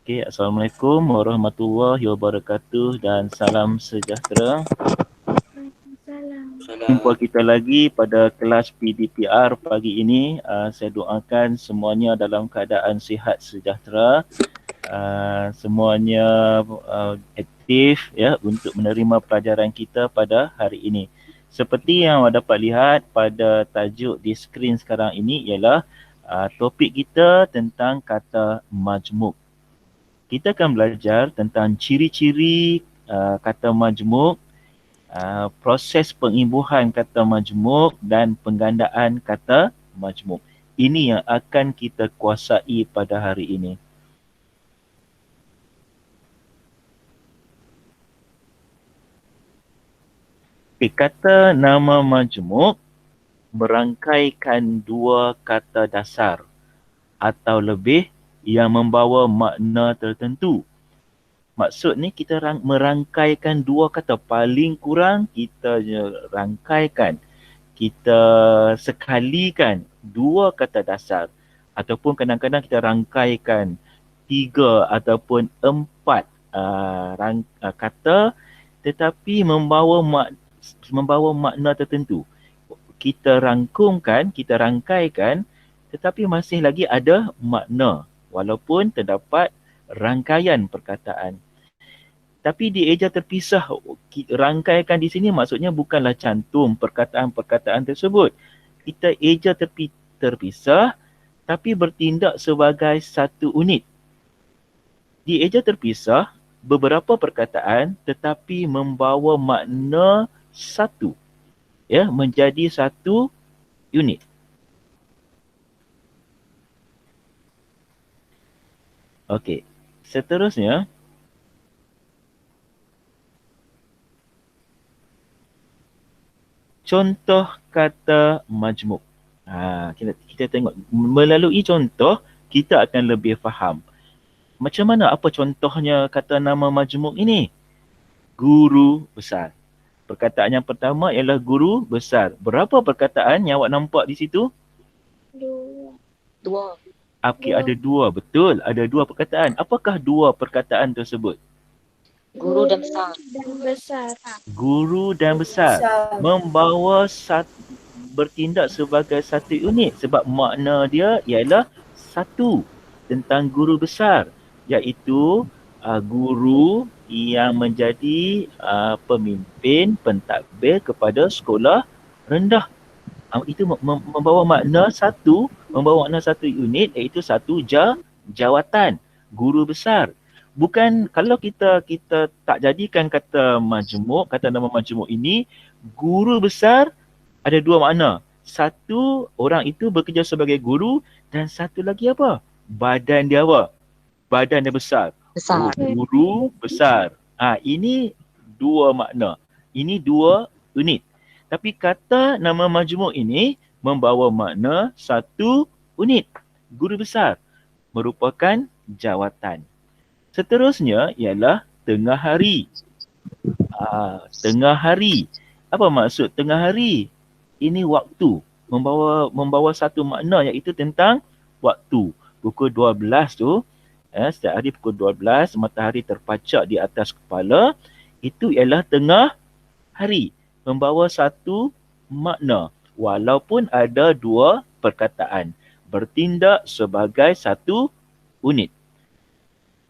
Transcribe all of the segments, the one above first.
Okey, Assalamualaikum warahmatullahi wabarakatuh dan salam sejahtera. Jumpa kita lagi pada kelas PDPR pagi ini. Saya doakan semuanya dalam keadaan sihat sejahtera. Semuanya aktif ya untuk menerima pelajaran kita pada hari ini. Seperti yang dapat lihat pada tajuk di skrin sekarang ini ialah topik kita tentang kata majmuk. Kita akan belajar tentang ciri-ciri kata majmuk, proses pengimbuhan kata majmuk dan penggandaan kata majmuk. Ini yang akan kita kuasai pada hari ini. Kata nama majmuk merangkaikan dua kata dasar atau lebih yang membawa makna tertentu. Maksud ni kita merangkaikan dua kata, paling kurang kita rangkaikan, kita sekalikan dua kata dasar ataupun kadang-kadang kita rangkaikan 3 ataupun 4 kata tetapi membawa makna tertentu. Kita rangkumkan, kita rangkaikan tetapi masih lagi ada makna walaupun terdapat rangkaian perkataan. Tapi di eja terpisah, rangkaikan di sini maksudnya bukanlah cantum perkataan-perkataan tersebut. Kita eja terpisah tapi bertindak sebagai satu unit. Di eja terpisah, beberapa perkataan tetapi membawa makna satu. Ya, menjadi satu unit. Okey, seterusnya contoh kata majmuk. Kita tengok melalui contoh kita akan lebih faham. Macam mana, apa contohnya kata nama majmuk ini? Guru besar. Perkataan yang pertama ialah guru besar. Berapa perkataan yang awak nampak di situ? Dua. Okey, ada dua. Betul, ada dua perkataan. Apakah dua perkataan tersebut? Guru dan besar. Guru dan besar. Membawa bertindak sebagai satu unit sebab makna dia ialah satu tentang guru besar, iaitu guru yang menjadi pemimpin pentadbir kepada sekolah rendah. Itu membawa makna satu, unit, iaitu satu jawatan guru besar. Bukan kalau kita tak jadikan kata majmuk, kata nama majmuk ini, guru besar ada dua makna. Satu, orang itu bekerja sebagai guru, dan satu lagi apa? Badan dia apa? Badan dia besar. Besar. Guru besar. Ini dua makna. Ini dua unit. Tapi kata nama majmuk ini membawa makna satu unit. Guru besar merupakan jawatan. Seterusnya ialah tengah hari. Tengah hari. Apa maksud tengah hari? Ini waktu. Membawa satu makna iaitu tentang waktu. Pukul 12 tu, setiap hari pukul 12, matahari terpacak di atas kepala. Itu ialah tengah hari. Membawa satu makna. Walaupun ada dua perkataan. Bertindak sebagai satu unit.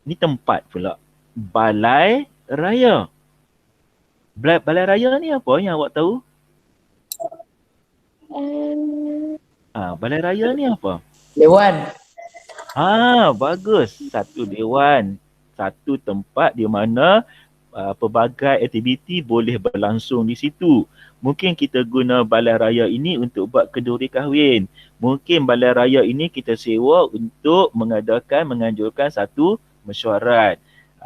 Ini tempat pula. Balai raya. Balai raya ni apa yang awak tahu? Balai raya ni apa? Dewan. Bagus. Satu dewan. Satu tempat di mana pelbagai aktiviti boleh berlangsung di situ. Mungkin kita guna balai raya ini untuk buat kenduri kahwin. Mungkin balai raya ini kita sewa untuk menganjurkan satu mesyuarat.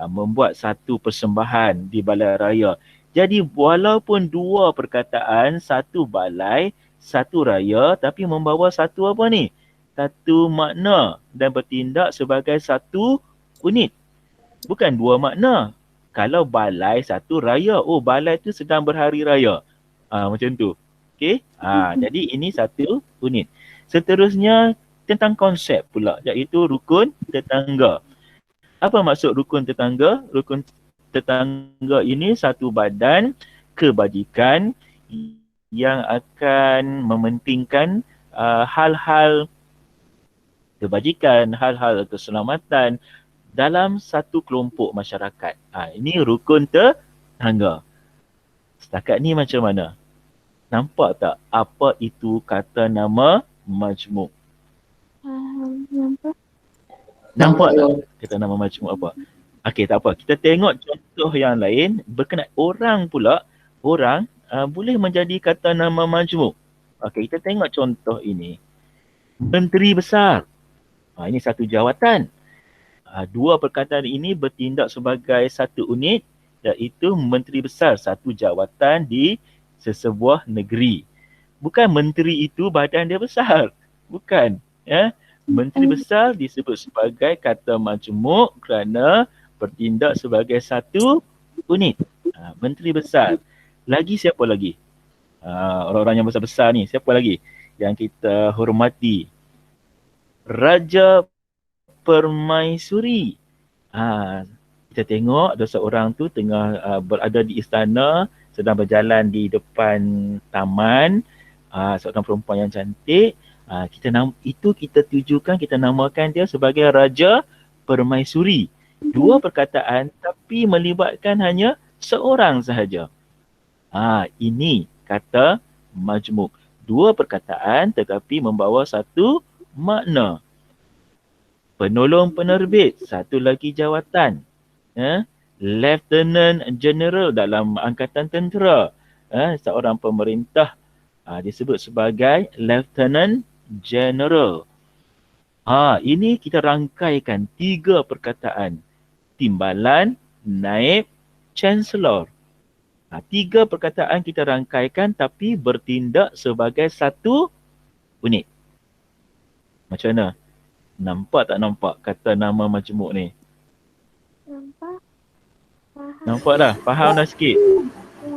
Membuat satu persembahan di balai raya. Jadi walaupun dua perkataan, satu balai, satu raya, tapi membawa satu apa ni? Satu makna dan bertindak sebagai satu unit. Bukan dua makna. Kalau balai, satu raya. Balai tu sedang berhari raya. Macam tu. Okey. Jadi ini satu unit. Seterusnya tentang konsep pula, iaitu rukun tetangga. Apa maksud rukun tetangga? Rukun tetangga ini satu badan kebajikan yang akan mementingkan hal-hal kebajikan, hal-hal keselamatan dalam satu kelompok masyarakat. Ini rukun tetangga. Setakat ni macam mana? Nampak tak apa itu kata nama majmuk? Nampak? Nampak tak kata nama majmuk apa? Okey, tak apa. Kita tengok contoh yang lain berkenaan orang pula. Orang boleh menjadi kata nama majmuk. Okey, kita tengok contoh ini. Menteri besar. Ini satu jawatan. Dua perkataan ini bertindak sebagai satu unit, iaitu menteri besar, satu jawatan di sesebuah negeri. Bukan menteri itu badan dia besar. Bukan. Ya. Menteri besar disebut sebagai kata majmuk kerana bertindak sebagai satu unit. Menteri besar. Lagi siapa lagi? Orang-orang yang besar-besar ni. Siapa lagi yang kita hormati? Raja Permaisuri. Kita tengok ada seorang tu tengah berada di istana, sedang berjalan di depan taman, seorang perempuan yang cantik. Kita tujukan, kita namakan dia sebagai Raja Permaisuri. Dua perkataan tapi melibatkan hanya seorang sahaja. Ini kata majmuk. Dua perkataan tetapi membawa satu makna. Penolong penerbit, satu lagi jawatan. Lieutenant General dalam angkatan tentera. Seorang pemerintah disebut sebagai Lieutenant General. Ini kita rangkaikan tiga perkataan. Timbalan, naib, chancellor. Tiga perkataan kita rangkaikan tapi bertindak sebagai satu unit. Macam mana? Nampak tak nampak kata nama majmuk ni? Nampak? Faham. Nampak dah? Faham dah sikit?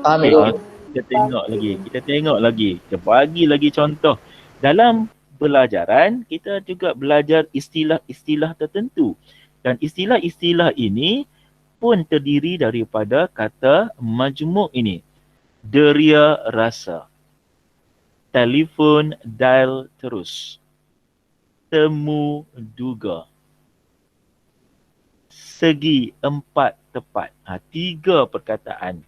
Faham Okay, Cikgu. kita tengok lagi. Kita bagi lagi contoh. Dalam pelajaran, kita juga belajar istilah-istilah tertentu. Dan istilah-istilah ini pun terdiri daripada kata majmuk ini. Deria rasa. Telefon dial terus. Temu duga. Segi empat tepat. Tiga perkataan.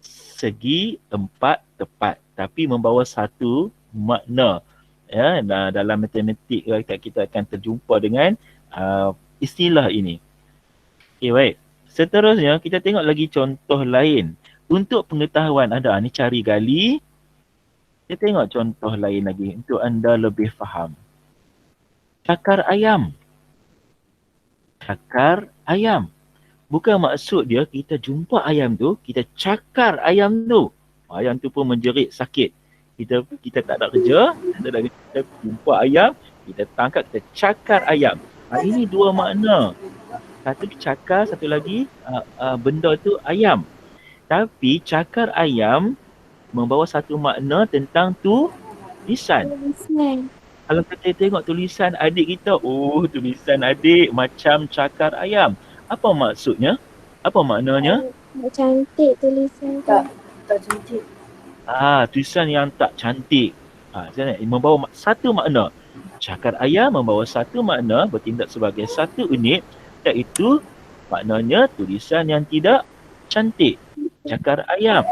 Segi empat tepat. Tapi membawa satu makna. Ya, dalam matematik kita akan terjumpa dengan istilah ini. Okay, baik. Seterusnya kita tengok lagi contoh lain. Untuk pengetahuan anda, ni cari gali. Kita tengok contoh lain lagi untuk anda lebih faham. Cakar ayam. Cakar ayam. Bukan maksud dia kita jumpa ayam tu, kita cakar ayam tu. Ayam tu pun menjerit sakit. Kita tak ada kerja, kita jumpa ayam, kita tangkap, kita cakar ayam. Ini dua makna. Satu cakar, satu lagi benda tu ayam. Tapi cakar ayam membawa satu makna tentang tulisan. Kalau kita tengok tulisan adik kita, tulisan adik macam cakar ayam. Apa maksudnya? Apa maknanya? Tak cantik tulisan tu. Tak cantik. Tulisan yang tak cantik. Membawa satu makna. Cakar ayam membawa satu makna, bertindak sebagai satu unit, iaitu maknanya tulisan yang tidak cantik. Cakar ayam.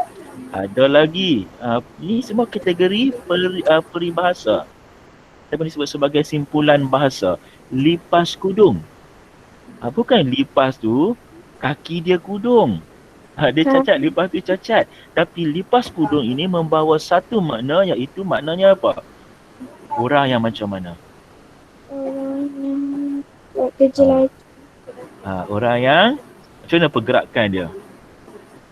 Ada lagi. Ini semua kategori peribahasa. Apa disebut sebagai simpulan bahasa. Lipas kudung. Bukan lipas tu kaki dia kudung. Dia cacat, lipas tu cacat. Tapi lipas kudung ini membawa satu makna, iaitu maknanya apa? Orang yang macam mana? Orang yang buat kerja laju. Orang yang macam mana pergerakan dia?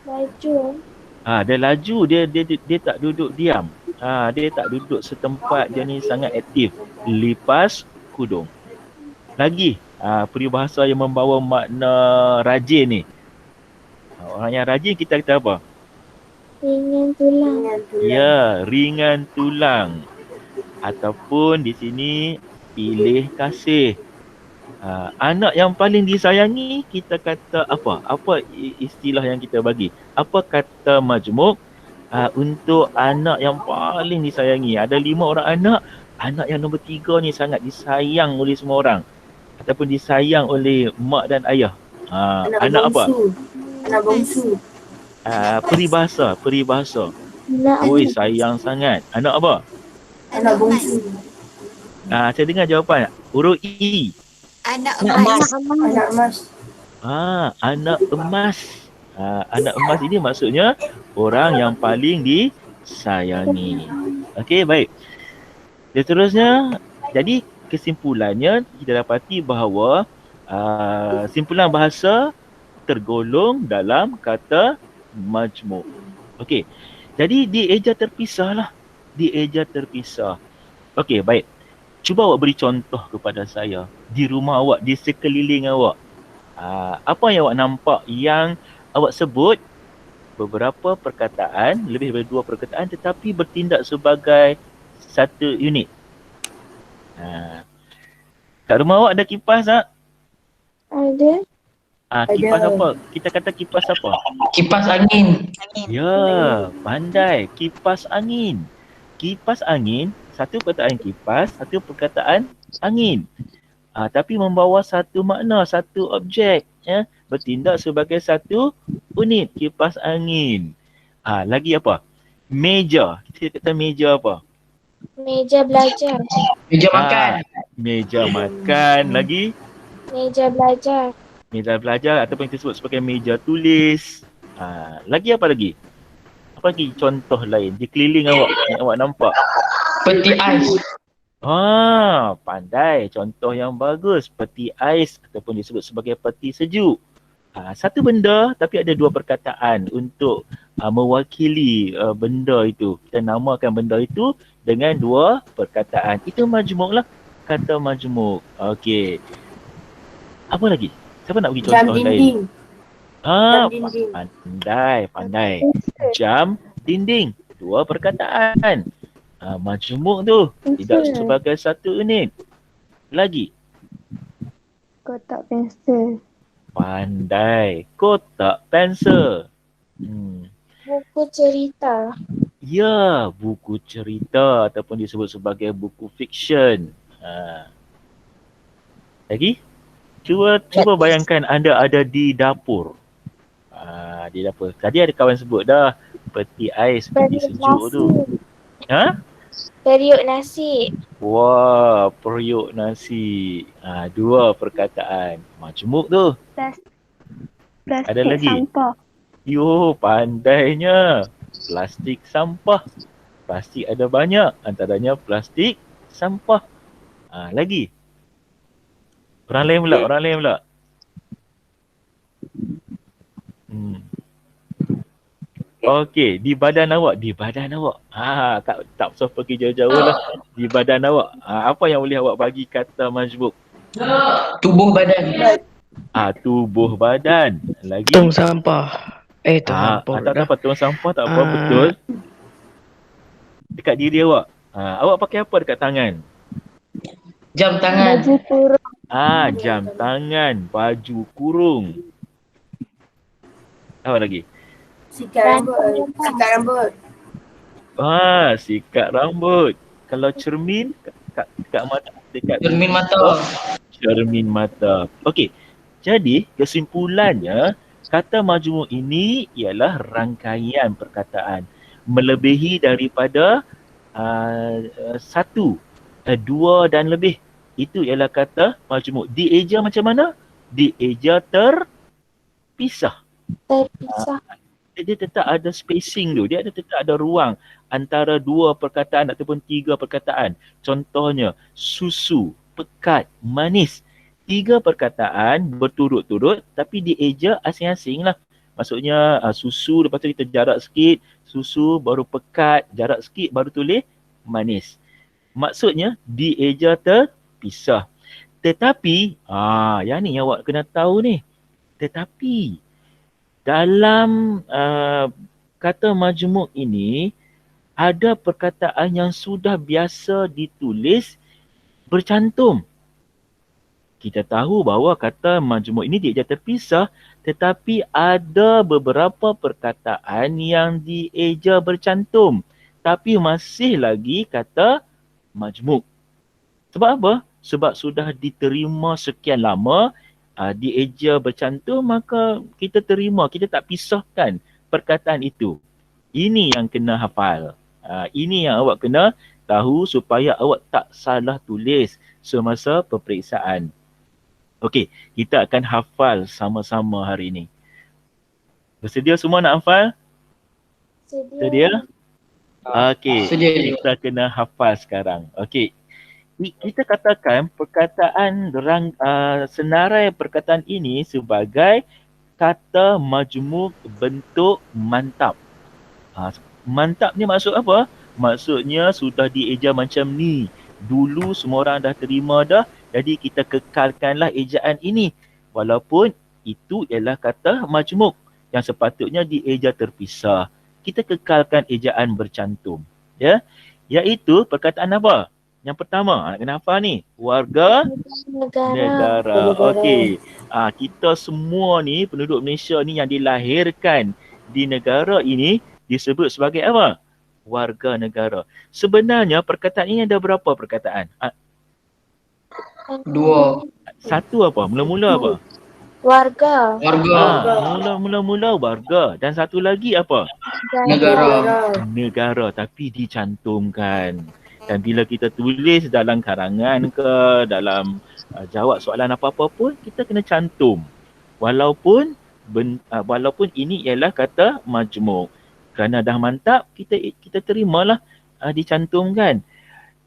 Laju. Dia laju, dia tak duduk diam. Dia tak duduk setempat, dia ni sangat aktif. Lipas kudung. Lagi, peribahasa yang membawa makna rajin ni. Orang yang rajin kita kata apa? Ringan tulang. Ya, ringan tulang. Ataupun di sini pilih kasih. Anak yang paling disayangi kita kata apa? Apa istilah yang kita bagi? Apa kata majmuk untuk anak yang paling disayangi? Ada 5 orang anak. Anak yang nombor 3 ni sangat disayang oleh semua orang ataupun disayang oleh mak dan ayah. Anak apa? Anak bongsu. Peribahasa. Nak Oi, sayang sangat. Anak apa? Anak bongsu. Saya dengar jawapan. Huruf E. Anak Anak emas. Anak emas. Anak emas. Anak emas ini maksudnya orang yang paling disayangi. Okey, baik. Dan seterusnya, jadi kesimpulannya kita dapati bahawa simpulan bahasa tergolong dalam kata majmuk. Okey. Jadi dieja terpisahlah. Dieja terpisah. Okey, baik. Cuba awak beri contoh kepada saya di rumah awak, di sekeliling awak. Apa yang awak nampak yang awak sebut beberapa perkataan, lebih daripada 2 perkataan tetapi bertindak sebagai satu unit. Kat rumah awak ada kipas tak? ada. Kipas Ada. apa? Kita kata kipas apa? Kipas angin. Ya, pandai. Kipas angin. Kipas angin, satu perkataan kipas, satu perkataan angin. Tapi membawa satu makna, satu objek. Ya, bertindak sebagai satu unit. Kipas angin. Lagi apa? Meja. Kita kata meja apa? Meja belajar. Meja makan. Meja makan. Lagi? Meja belajar. Meja belajar ataupun kita sebut sebagai meja tulis. Lagi apa lagi? Apa lagi contoh lain di keliling awak yang awak nampak? Peti ais. Pandai. Contoh yang bagus. Peti ais ataupun disebut sebagai peti sejuk. Satu benda tapi ada 2 perkataan untuk mewakili benda itu. Kita namakan benda itu dengan 2 perkataan. Itu majmuk lah. Kata majmuk. Okey. Apa lagi? Siapa nak bagi Jam contoh lain? dinding. Jam dinding. Pandai. Jam dinding. 2 perkataan. Majmuk tu. Tidak sebagai satu unit. Lagi. Kotak pensel. Pandai. Kotak pensel. Buku cerita. Ya, buku cerita ataupun disebut sebagai buku fiksyen. Lagi? Cuba bayangkan anda ada di dapur. Di dapur. Tadi ada kawan sebut dah peti ais, peti sejuk tu. Periuk nasi. Wah, periuk nasi. 2 perkataan. Majmuk tu. Plastik Ada lagi? sampah. Yo, pandainya. Plastik sampah. Plastik ada banyak. Antaranya plastik sampah. Lagi? Orang lain pula. Okey, di badan awak. Tak usah pergi jauh-jauh lah. Di badan awak. Apa yang boleh awak bagi kata majmuk? Tubuh badan. Tubuh badan. Lagi? Tong sampah. Tong sampah. Tak apa, tong sampah tak apa, betul. Dekat diri awak. Awak pakai apa dekat tangan? Jam tangan. Baju kurung. Jam tangan, baju kurung. Apa lagi? Sikat rambut. Sikat rambut. Kalau cermin dekat mata, Cermin mata. cermin mata. Okey. Jadi kesimpulannya kata majmuk ini ialah rangkaian perkataan melebihi daripada 1, 2 dan lebih. Itu ialah kata majmuk. Dieja macam mana? Dieja terpisah. Terpisah. Dia tetap ada spacing tu. Dia tetap ada ruang antara 2 perkataan ataupun 3 perkataan. Contohnya susu, pekat, manis. 3 perkataan berturut-turut tapi dieja asing-asing lah. Maksudnya susu, lepas tu kita jarak sikit. Susu, baru pekat, jarak sikit, baru tulis manis. Maksudnya dieja terpisah. Tetapi, yang ni yang awak kena tahu ni. Tetapi, dalam kata majmuk ini, ada perkataan yang sudah biasa ditulis bercantum. Kita tahu bahawa kata majmuk ini dieja terpisah, tetapi ada beberapa perkataan yang dieja bercantum. Tapi masih lagi kata majmuk. Sebab apa? Sebab sudah diterima sekian lama, dieja bercantum, maka kita terima, kita tak pisahkan perkataan itu. Ini yang kena hafal. Ini yang awak kena tahu supaya awak tak salah tulis semasa peperiksaan. Okey, kita akan hafal sama-sama hari ini. Bersedia semua nak hafal? Sedia? Okey, kita kena hafal sekarang. Okey. Kita katakan perkataan senarai perkataan ini sebagai kata majmuk bentuk mantap. Mantap ni maksud apa? Maksudnya sudah dieja macam ni. Dulu semua orang dah terima dah, jadi kita kekalkanlah ejaan ini. Walaupun itu ialah kata majmuk yang sepatutnya dieja terpisah. Kita kekalkan ejaan bercantum. Ya, iaitu perkataan apa? Yang pertama, nak kena hafal ni. Warga negara. Okey. Kita semua ni, penduduk Malaysia ni yang dilahirkan di negara ini disebut sebagai apa? Warga negara. Sebenarnya perkataan ini ada berapa perkataan? 2. Satu apa? Mula-mula apa? Warga. Mula-mula warga. Dan satu lagi apa? Negara. Tapi dicantumkan. Dan bila kita tulis dalam karangan ke, dalam jawab soalan apa-apa pun, kita kena cantum. Walaupun ini ialah kata majmuk. Kerana dah mantap, kita terimalah dicantumkan.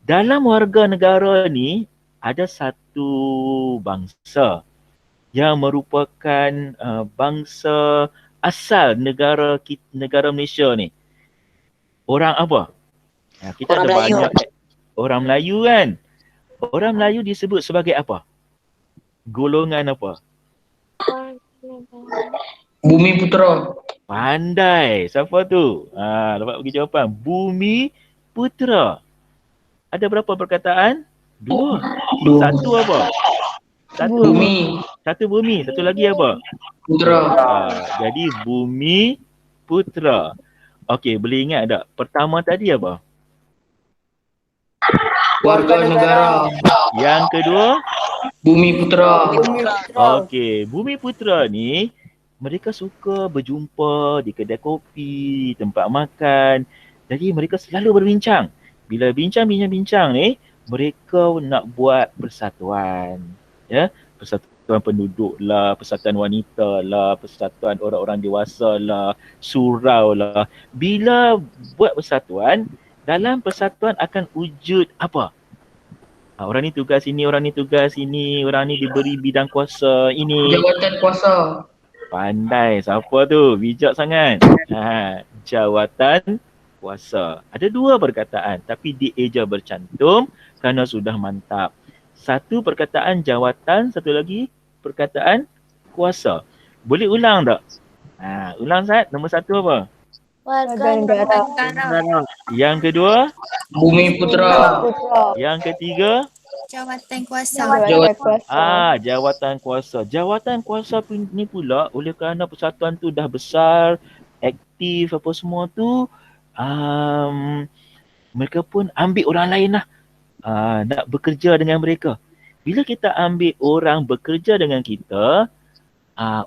Dalam warga negara ni, ada satu bangsa yang merupakan bangsa asal negara Malaysia ni. Orang apa? Kita orang ada Melayu. Banyak orang Melayu kan. Orang Melayu disebut sebagai apa? Golongan apa? Bumi Putera. Pandai. Siapa tu? Dapat bagi jawapan. Bumi Putera. Ada berapa perkataan? 2. Satu apa? Bumi. Satu bumi. Satu lagi apa? Putera. Jadi Bumi Putera. Okey, boleh ingat tak? Pertama tadi apa? Warga negara. Yang kedua? Bumi Putera. Okey, Bumi Putera ni mereka suka berjumpa di kedai kopi, tempat makan. Jadi mereka selalu berbincang. Bila bincang ni, mereka nak buat persatuan. Ya, persatuan penduduk lah, persatuan wanita lah, persatuan orang-orang dewasa lah, surau lah. Bila buat persatuan, dalam persatuan akan wujud apa? Orang ni tugas ini, orang ni tugas ini, orang ni diberi bidang kuasa ini. Jawatan kuasa. Pandai. Siapa tu? Bijak sangat. Jawatan kuasa. Ada 2 perkataan tapi dieja bercantum kerana sudah mantap. Satu perkataan jawatan, satu lagi perkataan kuasa. Boleh ulang tak? Ulang Zat. Nombor 1 apa? Warga negara. Yang kedua? Bumi Putera. Yang ketiga? Jawatan kuasa. Jawatan kuasa. Jawatan kuasa ni pula oleh kerana persatuan tu dah besar, aktif apa semua tu, mereka pun ambil orang lain lah nak bekerja dengan mereka. Bila kita ambil orang bekerja dengan kita,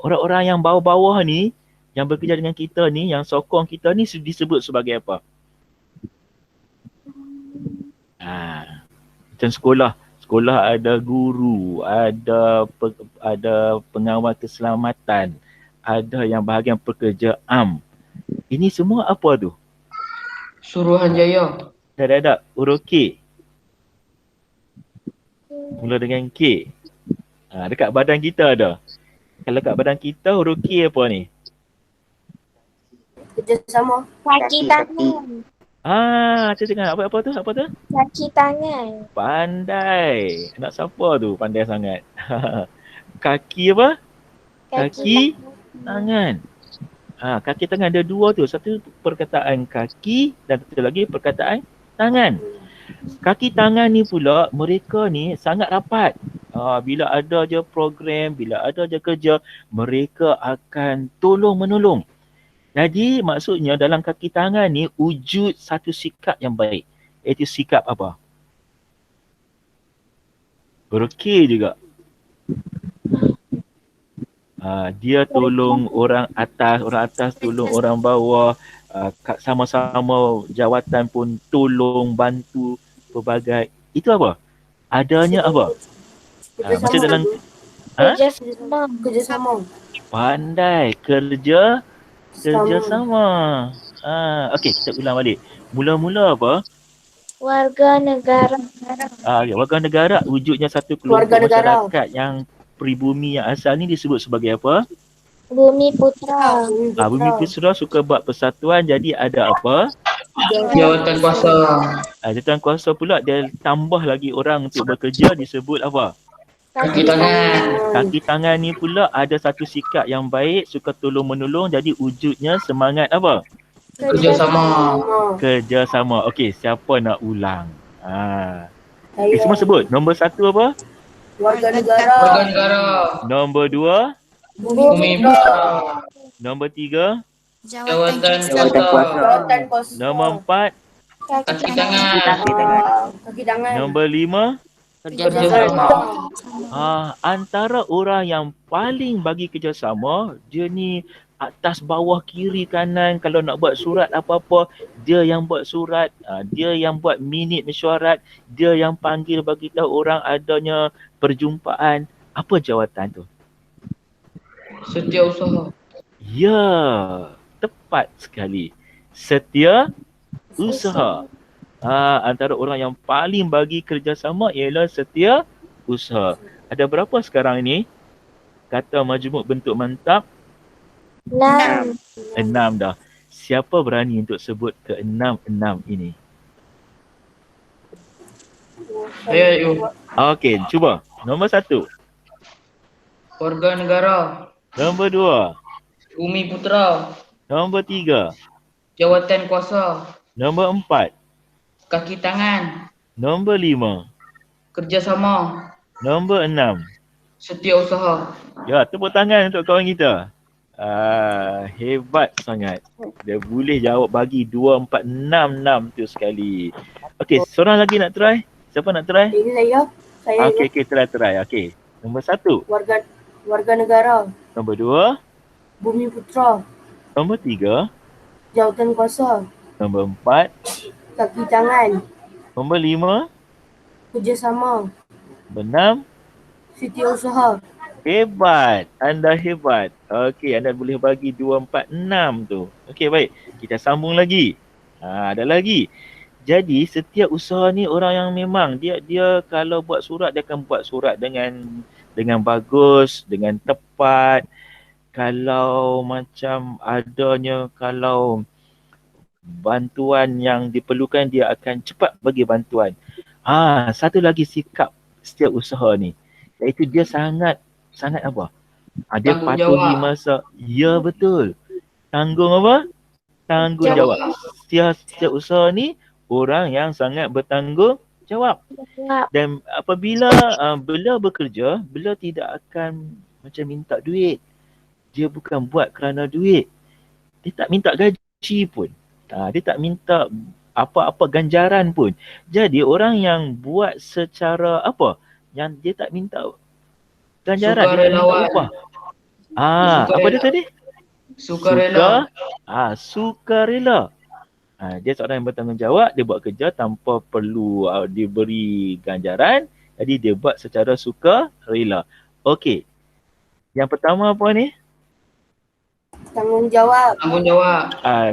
orang-orang yang bawah-bawah ni, yang bekerja dengan kita ni, yang sokong kita ni disebut sebagai apa? Macam sekolah. Sekolah ada guru, ada pengawal keselamatan, ada yang bahagian pekerja am. Ini semua apa tu? Suruhanjaya. Dah. Huruf K. Mula dengan K. Dekat badan kita ada. Kalau kat badan kita huruf K apa ni? Kerjasama. Kaki tangan. Saya tengok apa tu? Kaki tangan. Pandai. Anak siapa tu pandai sangat? Kaki apa? Kaki tangan. Kaki tangan ada 2 tu. Satu perkataan kaki dan satu lagi perkataan tangan. Kaki tangan ni pula mereka ni sangat rapat. Bila ada je program, bila ada je kerja, mereka akan tolong menolong. Jadi maksudnya dalam kaki tangan ni wujud satu sikap yang baik. Iaitu sikap apa? Berokey juga. Dia tolong orang atas tolong orang bawah, sama-sama jawatan pun tolong, bantu pelbagai. Itu apa? Adanya apa? Macam dalam Kerjasama. pandai kerjasama. Okey, kita ulang balik. Mula-mula apa? Warga negara. Warga negara wujudnya satu kelompok masyarakat yang pribumi yang asal ni disebut sebagai apa? Bumi Putra. Bumi Putra suka buat persatuan, jadi ada apa? Jawatan kuasa. Jawatan kuasa pula dia tambah lagi orang untuk bekerja, disebut apa? Kaki tangan. Kaki tangan ni pula ada satu sikap yang baik, suka tolong menolong, jadi wujudnya semangat apa? Kerjasama. Okey, siapa nak ulang? Semua sebut. Nombor 1 apa? Warga negara. Nombor 2? Bumi Putra. Nombor 3? Jawatan kuasa. Nombor 4? Kaki tangan. Kaki tangan. Nombor 5? Kerjasama. Antara orang yang paling bagi kerjasama, dia ni atas bawah kiri kanan, kalau nak buat surat apa-apa, dia yang buat surat, dia yang buat minit mesyuarat, dia yang panggil bagi tahu orang adanya perjumpaan. Apa jawatan tu? Setiausaha. Ya, tepat sekali. Setiausaha. Antara orang yang paling bagi kerjasama ialah setiausaha. Ada berapa sekarang ini kata majmuk bentuk mantap? 6. 6 dah. Siapa berani untuk sebut ke-6 ini? Ayo. Okey, cuba. Nombor 1. Warga negara. Nombor 2. Bumi Putra. Nombor 3. Jawatan kuasa. Nombor 4. Kaki tangan. Nombor 5. Kerjasama. Nombor 6. Setiausaha. Ya, tepuk tangan untuk kawan kita. Hebat sangat. Dia boleh jawab bagi 2, 4, 6 tu sekali. Okey, seorang lagi nak try? Siapa nak try? Ini saya. Okey, try. Okey. Nombor 1. Warga negara. Nombor 2. Bumi Putra. Nombor 3. Jawatan kuasa. Nombor 4. Kaki tangan. Nombor 5. Kerjasama. Nombor 6. Setiausaha. Hebat. Anda hebat. Okey, anda boleh bagi 2, 4, 6 tu. Okey, baik. Kita sambung lagi. Ada lagi. Jadi setiap usaha ni orang yang memang dia kalau buat surat, dia akan buat surat dengan bagus, dengan tepat. Kalau macam adanya, kalau bantuan yang diperlukan, dia akan cepat bagi bantuan. Satu lagi sikap setiap usaha ni, iaitu dia sangat apa? Dia patuhi masa. Ya, betul. Tanggung apa? Tanggungjawab. Setiap usaha ni orang yang sangat bertanggungjawab. Dan apabila beliau bekerja, beliau tidak akan macam minta duit. Dia bukan buat kerana duit. Dia tak minta gaji pun. Dia tak minta apa-apa ganjaran pun. Jadi orang yang buat secara apa? Yang dia tak minta ganjaran, dia tak minta upah. Apa dia tadi? Sukarela. Sukarela. Dia seorang yang bertanggungjawab, dia buat kerja tanpa perlu diberi ganjaran. Jadi dia buat secara sukarela. Okey. Yang pertama apa ni? Tanggungjawab.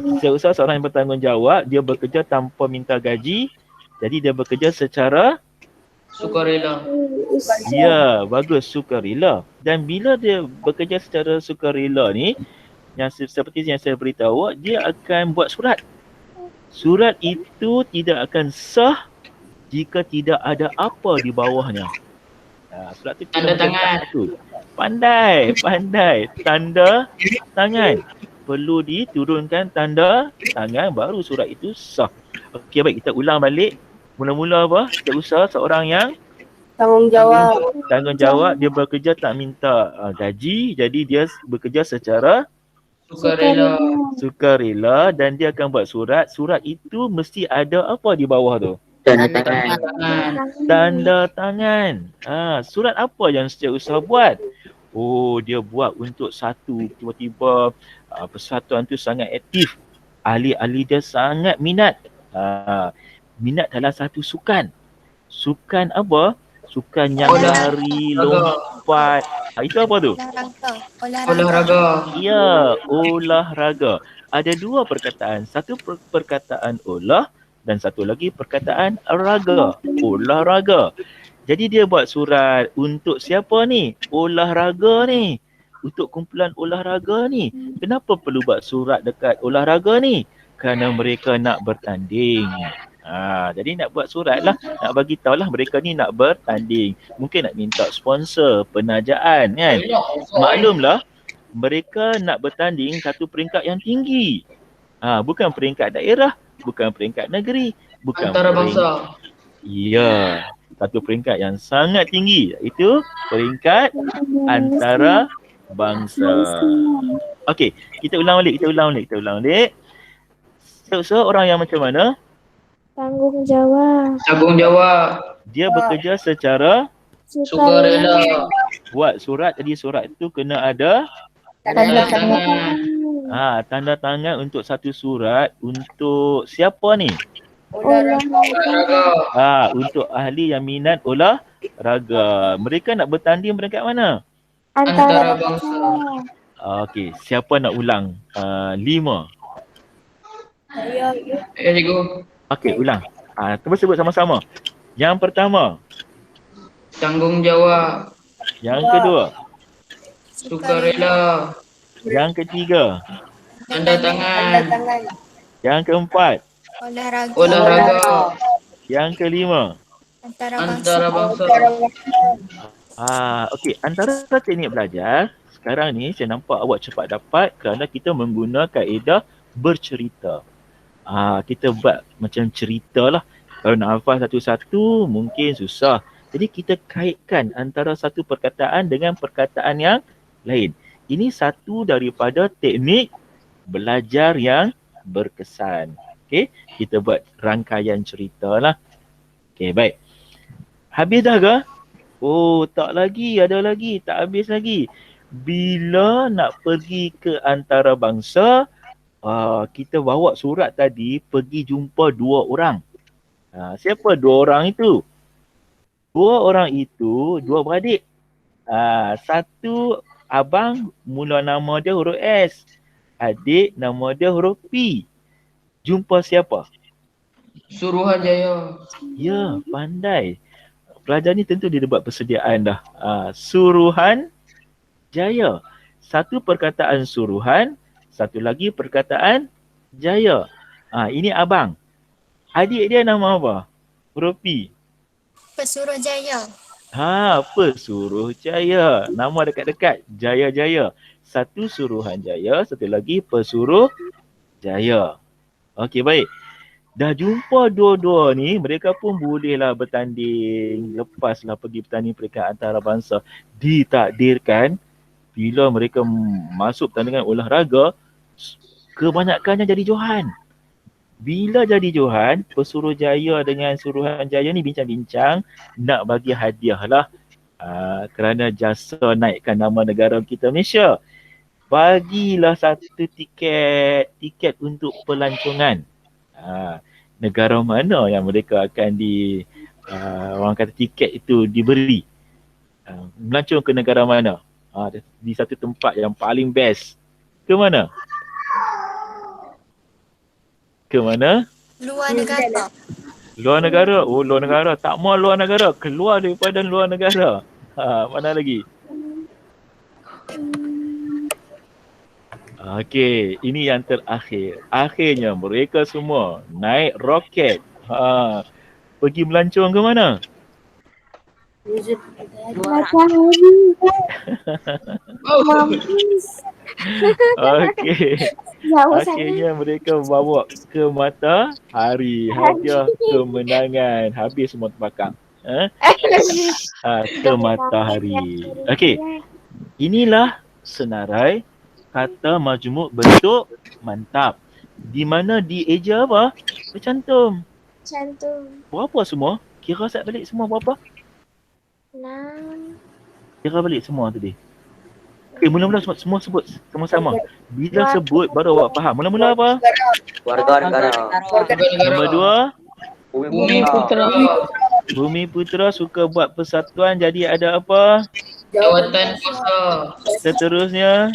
Setiausaha seorang yang bertanggungjawab, dia bekerja tanpa minta gaji. Jadi dia bekerja secara sukarela. Ya, bagus, sukarela. Dan bila dia bekerja secara sukarela ni, yang seperti yang saya beritahu, dia akan buat surat. Surat itu tidak akan sah jika tidak ada apa di bawahnya. Surat itu tanda tangan. Pandai. Tanda tangan. Perlu diturunkan tanda tangan baru surat itu sah. Okey, baik, kita ulang balik. Mula-mula apa? Setiap usaha seorang yang Tanggungjawab. Tanggungjawab, dia bekerja tak minta gaji, jadi dia bekerja secara Sukarela. sukarela dan dia akan buat surat. Surat itu mesti ada apa di bawah tu? Tanda tangan. Tanda tangan. Surat apa yang setiausaha buat? Oh, dia buat untuk satu, tiba-tiba persatuan tu sangat aktif. Ahli-ahli dia sangat minat. Minat dalam satu sukan. Sukan apa? Sukan yang lari, lompat. Itu apa tu? Olahraga. Ya, olahraga. Ada dua perkataan. Satu perkataan olah dan satu lagi perkataan raga. Olahraga. Jadi dia buat surat untuk siapa ni? Olahraga ni. Untuk kumpulan olahraga ni. Kenapa perlu buat surat dekat olahraga ni? Kerana mereka nak bertanding. Jadi nak buat surat lah. Nak bagi tahu lah mereka ni nak bertanding. Mungkin nak minta sponsor, penajaan kan. Maklumlah mereka nak bertanding satu peringkat yang tinggi. Bukan peringkat daerah, bukan peringkat negeri, bukan Antarabangsa. Ya, satu peringkat yang sangat tinggi, iaitu peringkat antarabangsa. Okey, kita ulang balik. So, orang yang macam mana? Tanggungjawab. Dia bekerja secara Sukarela. buat surat. Jadi surat itu kena ada Tanda tangan. tanda tangan untuk satu surat. Untuk siapa ni? Olahraga. Untuk ahli yang minat olahraga. Mereka nak bertanding peringkat mana? Antarabangsa. Okey, siapa nak ulang? 5. Ya, Cikgu. Okey, ulang. Terus sebut sama-sama. Yang pertama, Tanggungjawab. yang kedua, Sukarela. yang ketiga, Tanda tangan. yang keempat, Olahraga. yang kelima. Antarabangsa. Okey, antara teknik belajar sekarang ni saya nampak awak cepat dapat kerana kita menggunakan kaedah bercerita. Kita buat macam cerita lah. Kalau nak hafal satu-satu mungkin susah. Jadi kita kaitkan antara satu perkataan dengan perkataan yang lain. Ini satu daripada teknik belajar yang berkesan. Okey, kita buat rangkaian cerita lah. Okey, baik. Habis dah ke? Oh, tak lagi, ada lagi, tak habis lagi. Bila nak pergi ke antarabangsa, kita bawa surat tadi pergi jumpa 2 orang. Siapa 2 orang itu? 2 orang itu 2 beradik. Satu abang mula nama dia huruf S. Adik nama dia huruf P. Jumpa siapa? Suruhanjaya. Ya, pandai. Pelajar ni tentu dia buat persediaan dah. Suruhanjaya. Satu perkataan suruhan, satu lagi perkataan jaya. Ini abang. Adik dia nama apa? Huruf P. Pesuruhjaya. Pesuruhjaya. Nama dekat-dekat. Jaya-jaya. Satu Suruhanjaya, satu lagi Pesuruhjaya. Okey, baik. Dah jumpa dua-dua ni, mereka pun bolehlah bertanding. Lepaslah pergi bertanding peringkat antarabangsa. Ditakdirkan bila mereka masuk pertandingan olahraga, kebanyakannya jadi johan. Bila jadi johan, Pesuruhjaya dengan Suruhanjaya ni bincang-bincang nak bagi hadiah lah. Kerana jasa naikkan nama negara kita Malaysia. Bagilah satu tiket untuk pelancongan. Negara mana yang mereka akan orang kata tiket itu diberi. Melancong ke negara mana? Di satu tempat yang paling best. Ke mana? Ke mana? Luar negara. Luar negara. Oh, luar negara. Tak mau luar negara. Keluar daripada luar negara. Mana lagi? Okey, ini yang terakhir. Akhirnya mereka semua naik roket. Pergi melancong ke mana? Okey. Akhirnya mereka bawa ke matahari. Hadiah kemenangan. Habis semua terbakar. Ke matahari. Okey. Inilah senarai kata majmuk bentuk mantap. Di mana di eja apa? Bercantum. Cantum. Berapa semua? Kira set balik semua berapa? 6. Kira balik semua tadi. Okey, mula-mula semua sebut sama-sama. Bila sebut baru awak faham. Mula-mula apa? Warga negara. Nombor 2, Bumi Putra. Bumi Putra suka buat persatuan jadi ada apa? Jawatan kuasa. Seterusnya,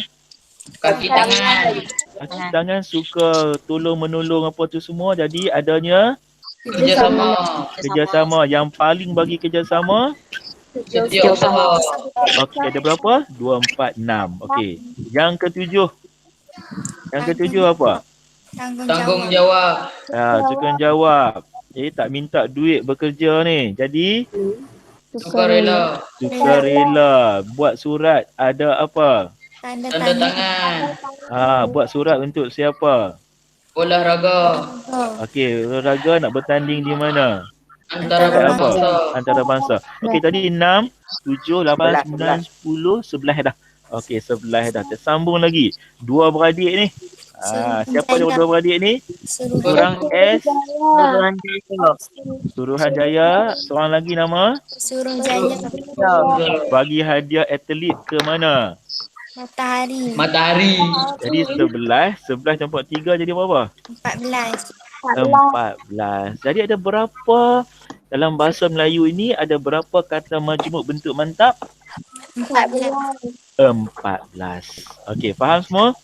Kaki tangan. kaki tangan suka tolong-menolong apa tu semua jadi adanya Kerjasama. kerjasama. Yang paling bagi kerjasama, Setiausaha. okey ada berapa? 2, 4, 6. Okey. Yang ketujuh. Yang ketujuh apa? Tanggung jawab. Sukan jawab. Jadi tak minta duit bekerja ni. Jadi Sukarela. sukarela. Buat surat ada apa? Tanda Tanda tangan. Buat surat untuk siapa? Olahraga. Okey, olahraga nak bertanding di mana? Antara Apa? bangsa. Antara bangsa. Okey, tadi 6, 7, 8, 9, 10, 11 dah. Okey, 11 dah. Tersambung lagi. Dua beradik ni. Siapa dua beradik ni? Seorang S, Suruhanjaya. Seorang lagi nama? Suruh Jaya. Bagi hadiah atlet ke mana? Matahari. Matahari. Jadi 11 campur 3 jadi berapa? 14. 14. Jadi ada berapa dalam bahasa Melayu ini ada berapa kata majmuk bentuk mantap? 14. 14. Okey, faham semua?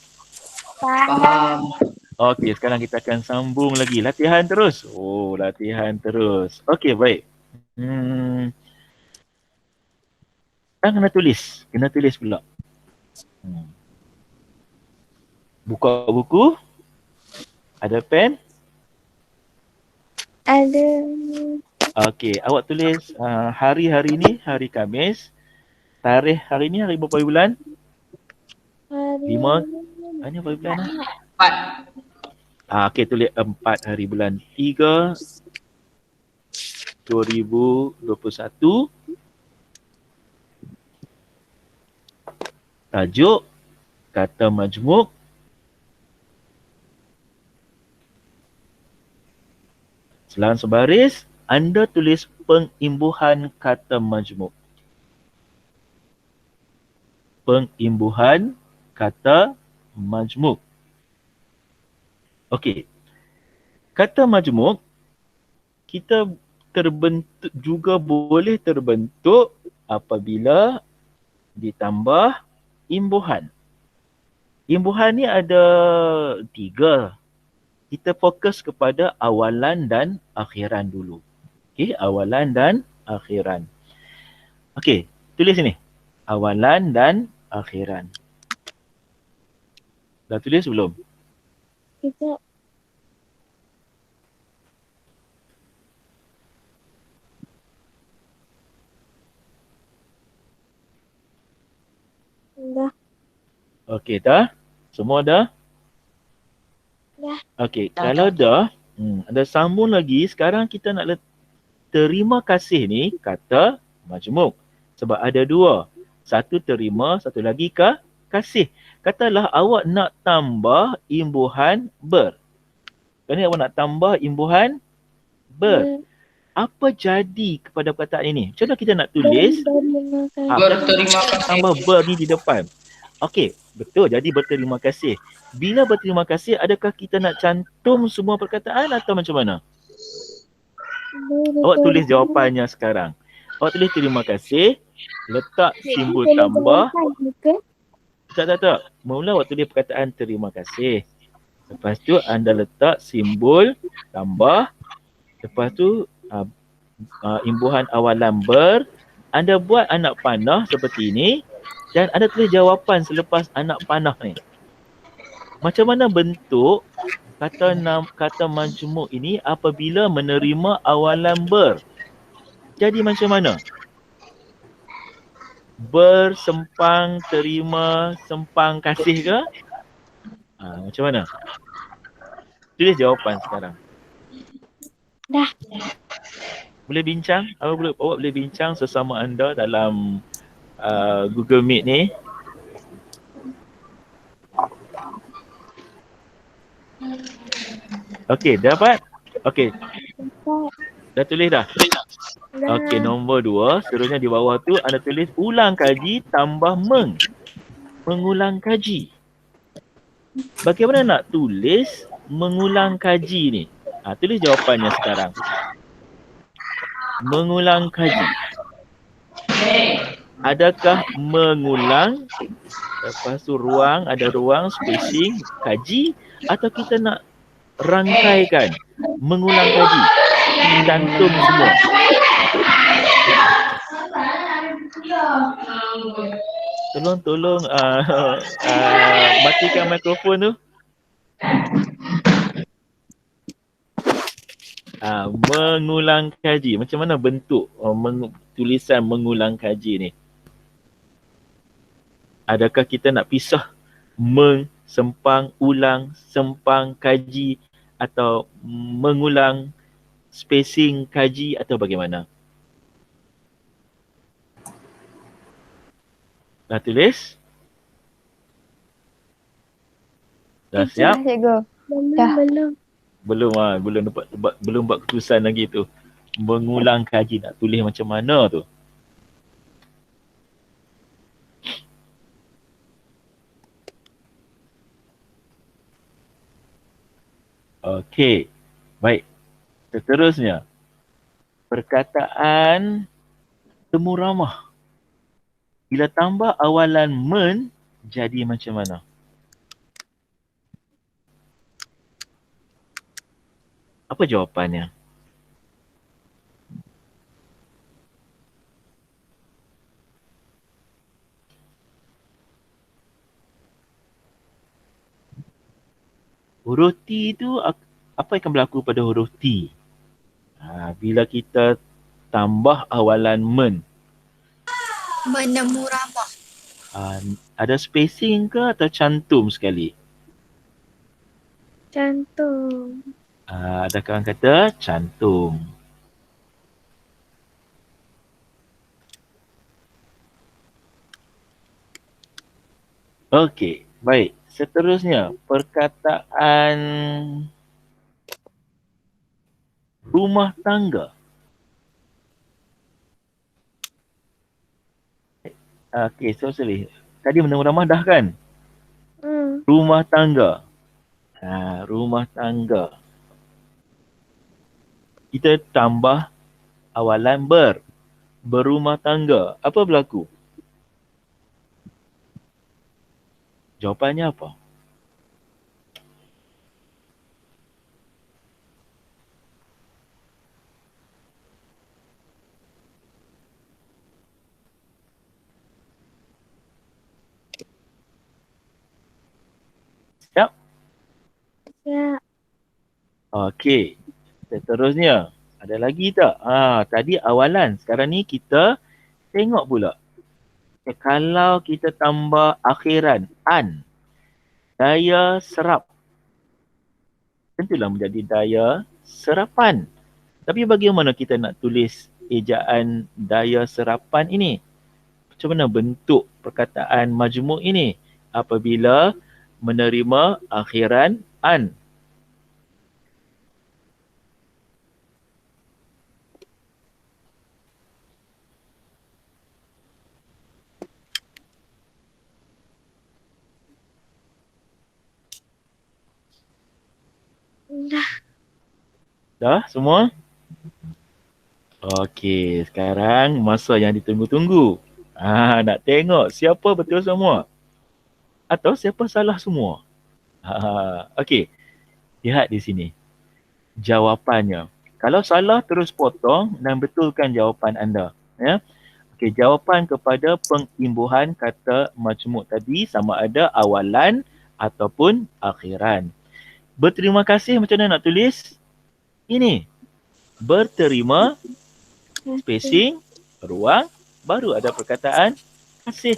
Faham. Okey, sekarang kita akan sambung lagi. Latihan terus. Latihan terus. Okey, baik. Kena tulis. Kena tulis pula. Buka buku. Ada pen? Ada. Okey, awak tulis hari-hari ni, hari Khamis. Tarikh hari ni, hari berapa bulan? Hari. 5. Ini berapa bulan? 4. Okey, tulis 4 hari bulan 3 2021. Tajuk kata majmuk selang sebaris anda tulis pengimbuhan kata majmuk. Pengimbuhan kata majmuk. Okey. Kata majmuk kita terbentuk juga boleh terbentuk apabila ditambah imbuhan. Imbuhan ni ada 3. Kita fokus kepada awalan dan akhiran dulu. Okey, awalan dan akhiran. Okey, tulis sini. Awalan dan akhiran. Dah tulis belum? Kita. Dah. Okey, dah? Semua dah? Dah. Okey, kalau dah, ada sambung lagi. Sekarang kita nak terima kasih ni kata majmuk. Sebab ada 2. Satu terima, satu lagi kasih. Katalah awak nak tambah imbuhan ber. Kerana awak nak tambah imbuhan ber. Apa jadi kepada perkataan ini? Macam mana kita nak tulis? Berterima kasih. Tambah ber ni di depan. Okey, betul. Jadi berterima kasih. Bila berterima kasih, adakah kita nak cantum semua perkataan atau macam mana? Awak tulis jawapannya sekarang. Awak tulis terima kasih, letak simbol tambah. Tak. Mula awak tulis perkataan terima kasih. Lepas tu anda letak simbol tambah. Lepas tu imbuhan awalan ber. Anda buat anak panah seperti ini. Dan anda tulis jawapan selepas anak panah ni. Macam mana bentuk kata majmuk ini apabila menerima awalan ber? Jadi macam mana? Bersempang, terima, sempang, kasih ke? Macam mana? Tulis jawapan sekarang. Dah. Boleh bincang? Awak boleh bincang sesama anda dalam Google Meet ni. Okey, dapat? Okey, dah tulis dah? Okey, nombor 2, seterusnya di bawah tu anda tulis ulang kaji tambah mengulang kaji. Bagaimana nak tulis mengulang kaji ni? Tulis jawapannya sekarang. Mengulang kaji. Adakah mengulang, lepas tu ada ruang, spacing, kaji, atau kita nak rangkaikan, mengulang kaji, cantum semua. Tolong matikan mikrofon tu. Mengulang kaji. Macam mana bentuk tulisan mengulang kaji ni? Adakah kita nak pisah sempang, ulang, sempang, kaji, atau mengulang, spacing, kaji, atau bagaimana? Dah tulis? Dah siap? Belum buat keputusan lagi tu. Mengulang kaji nak tulis macam mana tu. Okey. Baik. Seterusnya. Perkataan temu ramah. Bila tambah awalan men, jadi macam mana? Apa jawapannya? Huruf T tu, apa yang akan berlaku pada huruf T? Bila kita tambah awalan men. Menemu ramah. Ada spacing ke atau cantum sekali? Cantum. Adakah orang kata cantum? Okey, baik. Seterusnya, perkataan rumah tangga. Okey, sorry. Tadi menemu ramah dah kan? Rumah tangga. Rumah tangga. Kita tambah awalan berumah tangga. Apa berlaku? Jawapannya apa? Siap? Ya. Okey. Seterusnya, ada lagi tak? Tadi awalan. Sekarang ni kita tengok pula. Kalau kita tambah akhiran an, daya serap, tentulah menjadi daya serapan. Tapi bagaimana kita nak tulis ejaan daya serapan ini? Macam mana bentuk perkataan majmuk ini apabila menerima akhiran an? Dah semua? Okey, sekarang masa yang ditunggu-tunggu. Nak tengok siapa betul semua atau siapa salah semua. Okey, lihat di sini. Jawapannya. Kalau salah terus potong dan betulkan jawapan anda. Ya. Okey, jawapan kepada pengimbuhan kata majmuk tadi sama ada awalan ataupun akhiran. Berterima kasih macam mana nak tulis? Ini. Berterima, spacing, ruang, baru ada perkataan kasih.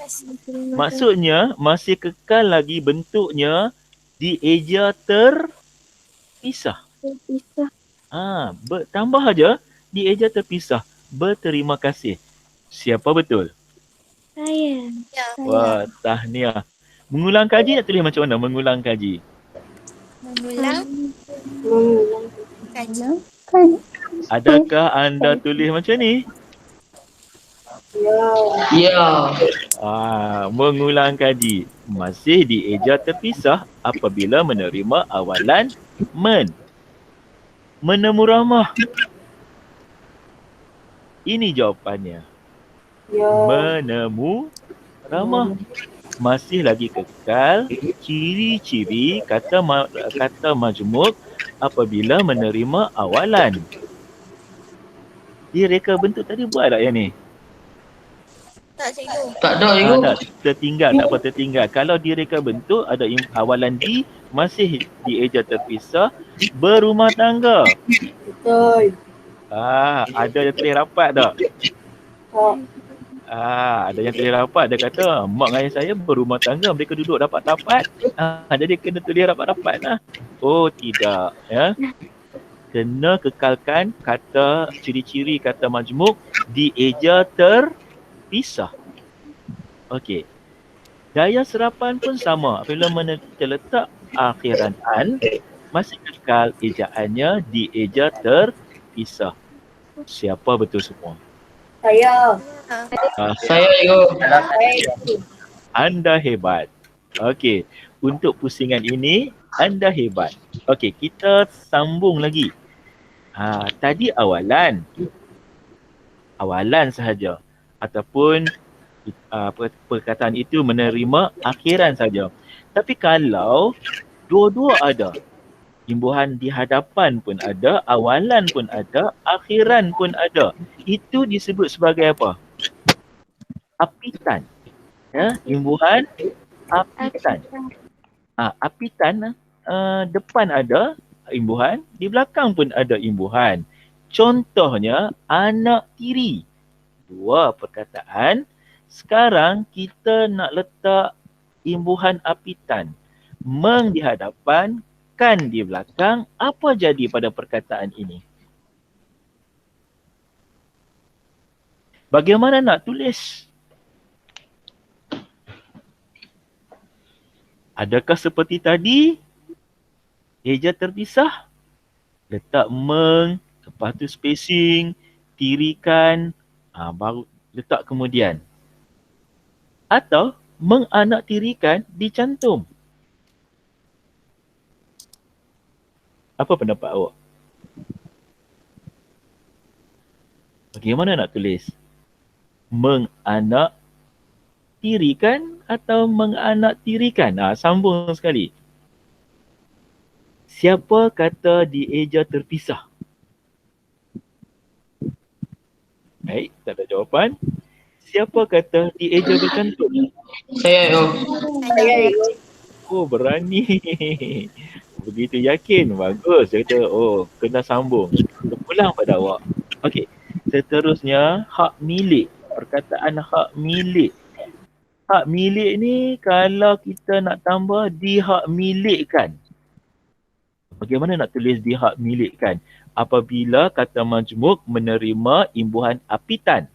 Maksudnya masih kekal lagi bentuknya di eja terpisah. Tambah aja dieja terpisah. Berterima kasih. Siapa betul? Saya. Ya. Wah, tahniah. Mengulang kaji nak tulis macam mana? Mengulang kaji. Mengulang Mengulang. kaji. Adakah anda tulis macam ni? Ya. Ya. Mengulang kaji. Masih dieja terpisah apabila menerima awalan men. Menemu ramah. Ini jawapannya. Ya. Menemu ramah. Masih lagi kekal ciri-ciri kata majmuk apabila menerima awalan. Dia reka bentuk tadi buat tak yang ni? Tak, cikgu. Tak ada cikgu. Tak, tertinggal. Tak apa tertinggal. Kalau di reka bentuk ada awalan di masih dieja terpisah berumah tangga. Betul. Ada yang tulis rapat tak? Tak. Ada yang tulis rapat. Dia kata mak dengan ayah saya berumah tangga, mereka duduk rapat-rapat. Jadi kena tulis rapat-rapat lah. Oh tidak, ya. Kena kekalkan kata ciri-ciri kata majmuk dieja terpisah. Okey. Daya serapan pun sama. Apabila terletak akhiran an, masih kekal ejaannya dieja terpisah. Siapa betul semua? Saya. Saya cikgu. Anda hebat. Okey, untuk pusingan ini anda hebat. Okey, kita sambung lagi. Tadi awalan sahaja ataupun perkataan itu menerima akhiran saja. Tapi kalau dua-dua ada, imbuhan di hadapan pun ada, awalan pun ada, akhiran pun ada, itu disebut sebagai apa? Apitan. Ya, imbuhan apitan. Apitan depan ada imbuhan, di belakang pun ada imbuhan. Contohnya anak tiri. Dua perkataan. Sekarang kita nak letak imbuhan apitan. Meng di hadapan, kan di belakang. Apa jadi pada perkataan ini? Bagaimana nak tulis? Adakah seperti tadi? Eja terpisah? Letak meng, lepas tu spacing, tirikan, baru letak kemudian. Atau menganak-tirikan dicantum. Apa pendapat awak? Bagaimana nak tulis? Menganak-tirikan atau menganak-tirikan? Sambung sekali. Siapa kata dieja terpisah? Baik, tak ada jawapan. Siapa kata dieja bercantum? Saya cikgu. Saya. Oh, berani. Begitu yakin. Bagus. Dia kata, kena sambung. Pulang pada awak. Okey. Seterusnya, hak milik. Perkataan hak milik. Hak milik ni kalau kita nak tambah dihak milikkan. Bagaimana nak tulis dihak milikkan? Apabila kata majmuk menerima imbuhan apitan.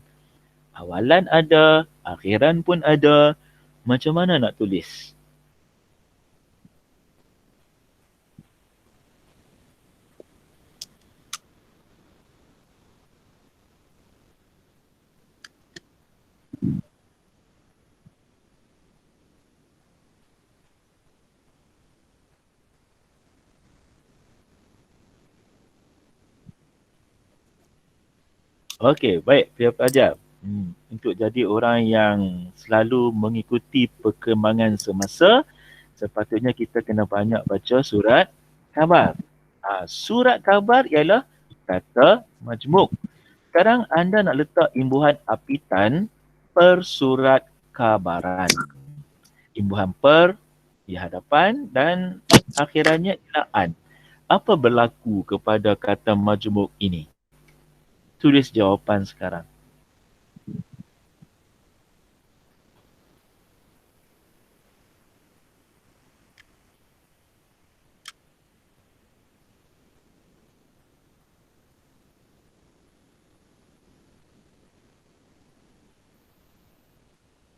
Awalan ada, akhiran pun ada. Macam mana nak tulis? Okey, baik pihak pelajar. Untuk jadi orang yang selalu mengikuti perkembangan semasa, sepatutnya kita kena banyak baca surat khabar. Surat khabar ialah kata majmuk. Sekarang anda nak letak imbuhan apitan per surat khabaran. Imbuhan per di hadapan dan akhirannya ialah an. Apa berlaku kepada kata majmuk ini? Tulis jawapan sekarang.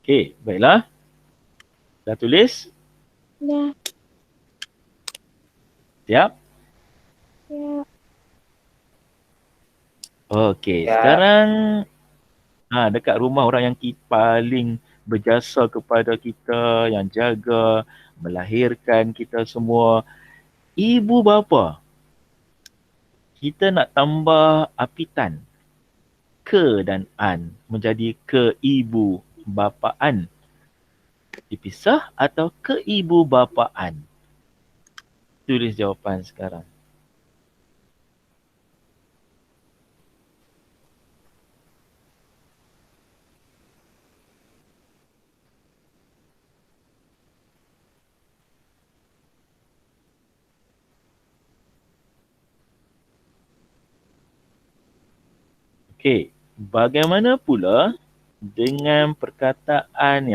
Okey, baiklah. Dah tulis? Dah. Siap? Ya. Okey, Ya. sekarang dekat rumah orang yang paling berjasa kepada kita, yang jaga, melahirkan kita semua, ibu bapa. Kita nak tambah apitan ke dan an menjadi keibu bapaan. Dipisah atau keibu bapaan? Tulis jawapan sekarang. Okey, bagaimana pula dengan perkataan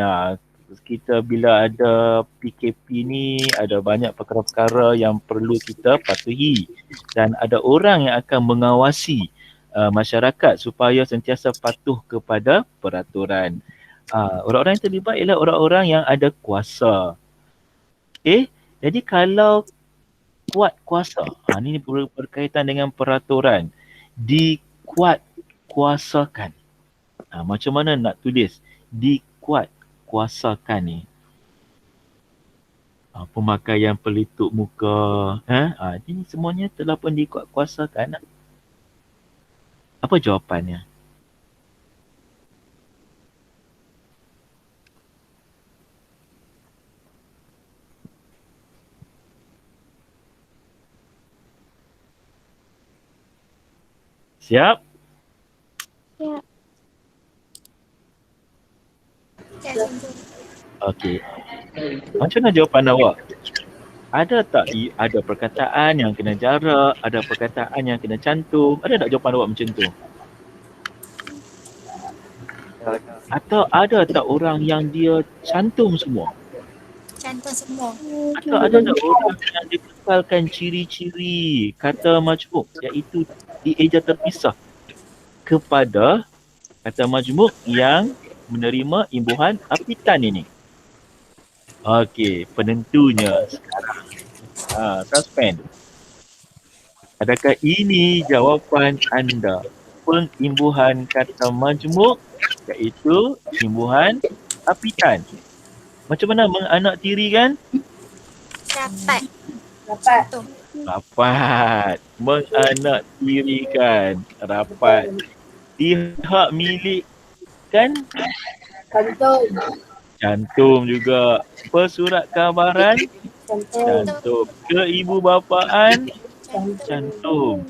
kita bila ada PKP ni, ada banyak perkara-perkara yang perlu kita patuhi dan ada orang yang akan mengawasi masyarakat supaya sentiasa patuh kepada peraturan. Orang-orang yang terlibat ialah orang-orang yang ada kuasa. Okey, jadi kalau kuat kuasa, ini berkaitan dengan peraturan, dikuat kuasakan. Macam mana nak tulis dikuat kuasakan ni? Pemakaian pelitup muka, ini semuanya telah pun dikuat kuasakan. Apa jawapannya? Siap? Ya. Cik Sindu. Okey. Macam mana jawapan awak? Ada tak ada perkataan yang kena jarak, ada perkataan yang kena cantum? Ada tak jawapan awak macam tu? Atau ada tak orang yang dia cantum semua? Cantum semua. Atau ada tak orang yang dia kekalkan ciri-ciri kata majmuk iaitu dieja terpisah kepada kata majmuk yang menerima imbuhan apitan ini? Okey, penentunya sekarang. Suspend. Adakah ini jawapan anda? Pengimbuhan kata majmuk iaitu imbuhan apitan. Macam mana menganaktirikan? Dapat. Dapat. Cantum. Rapat. Menganaktirikan. Rapat. Pihak milik kan? Cantum. Cantum juga. Pesurat kabaran? Cantum. Cantum. Keibubapaan? Cantum. Cantum.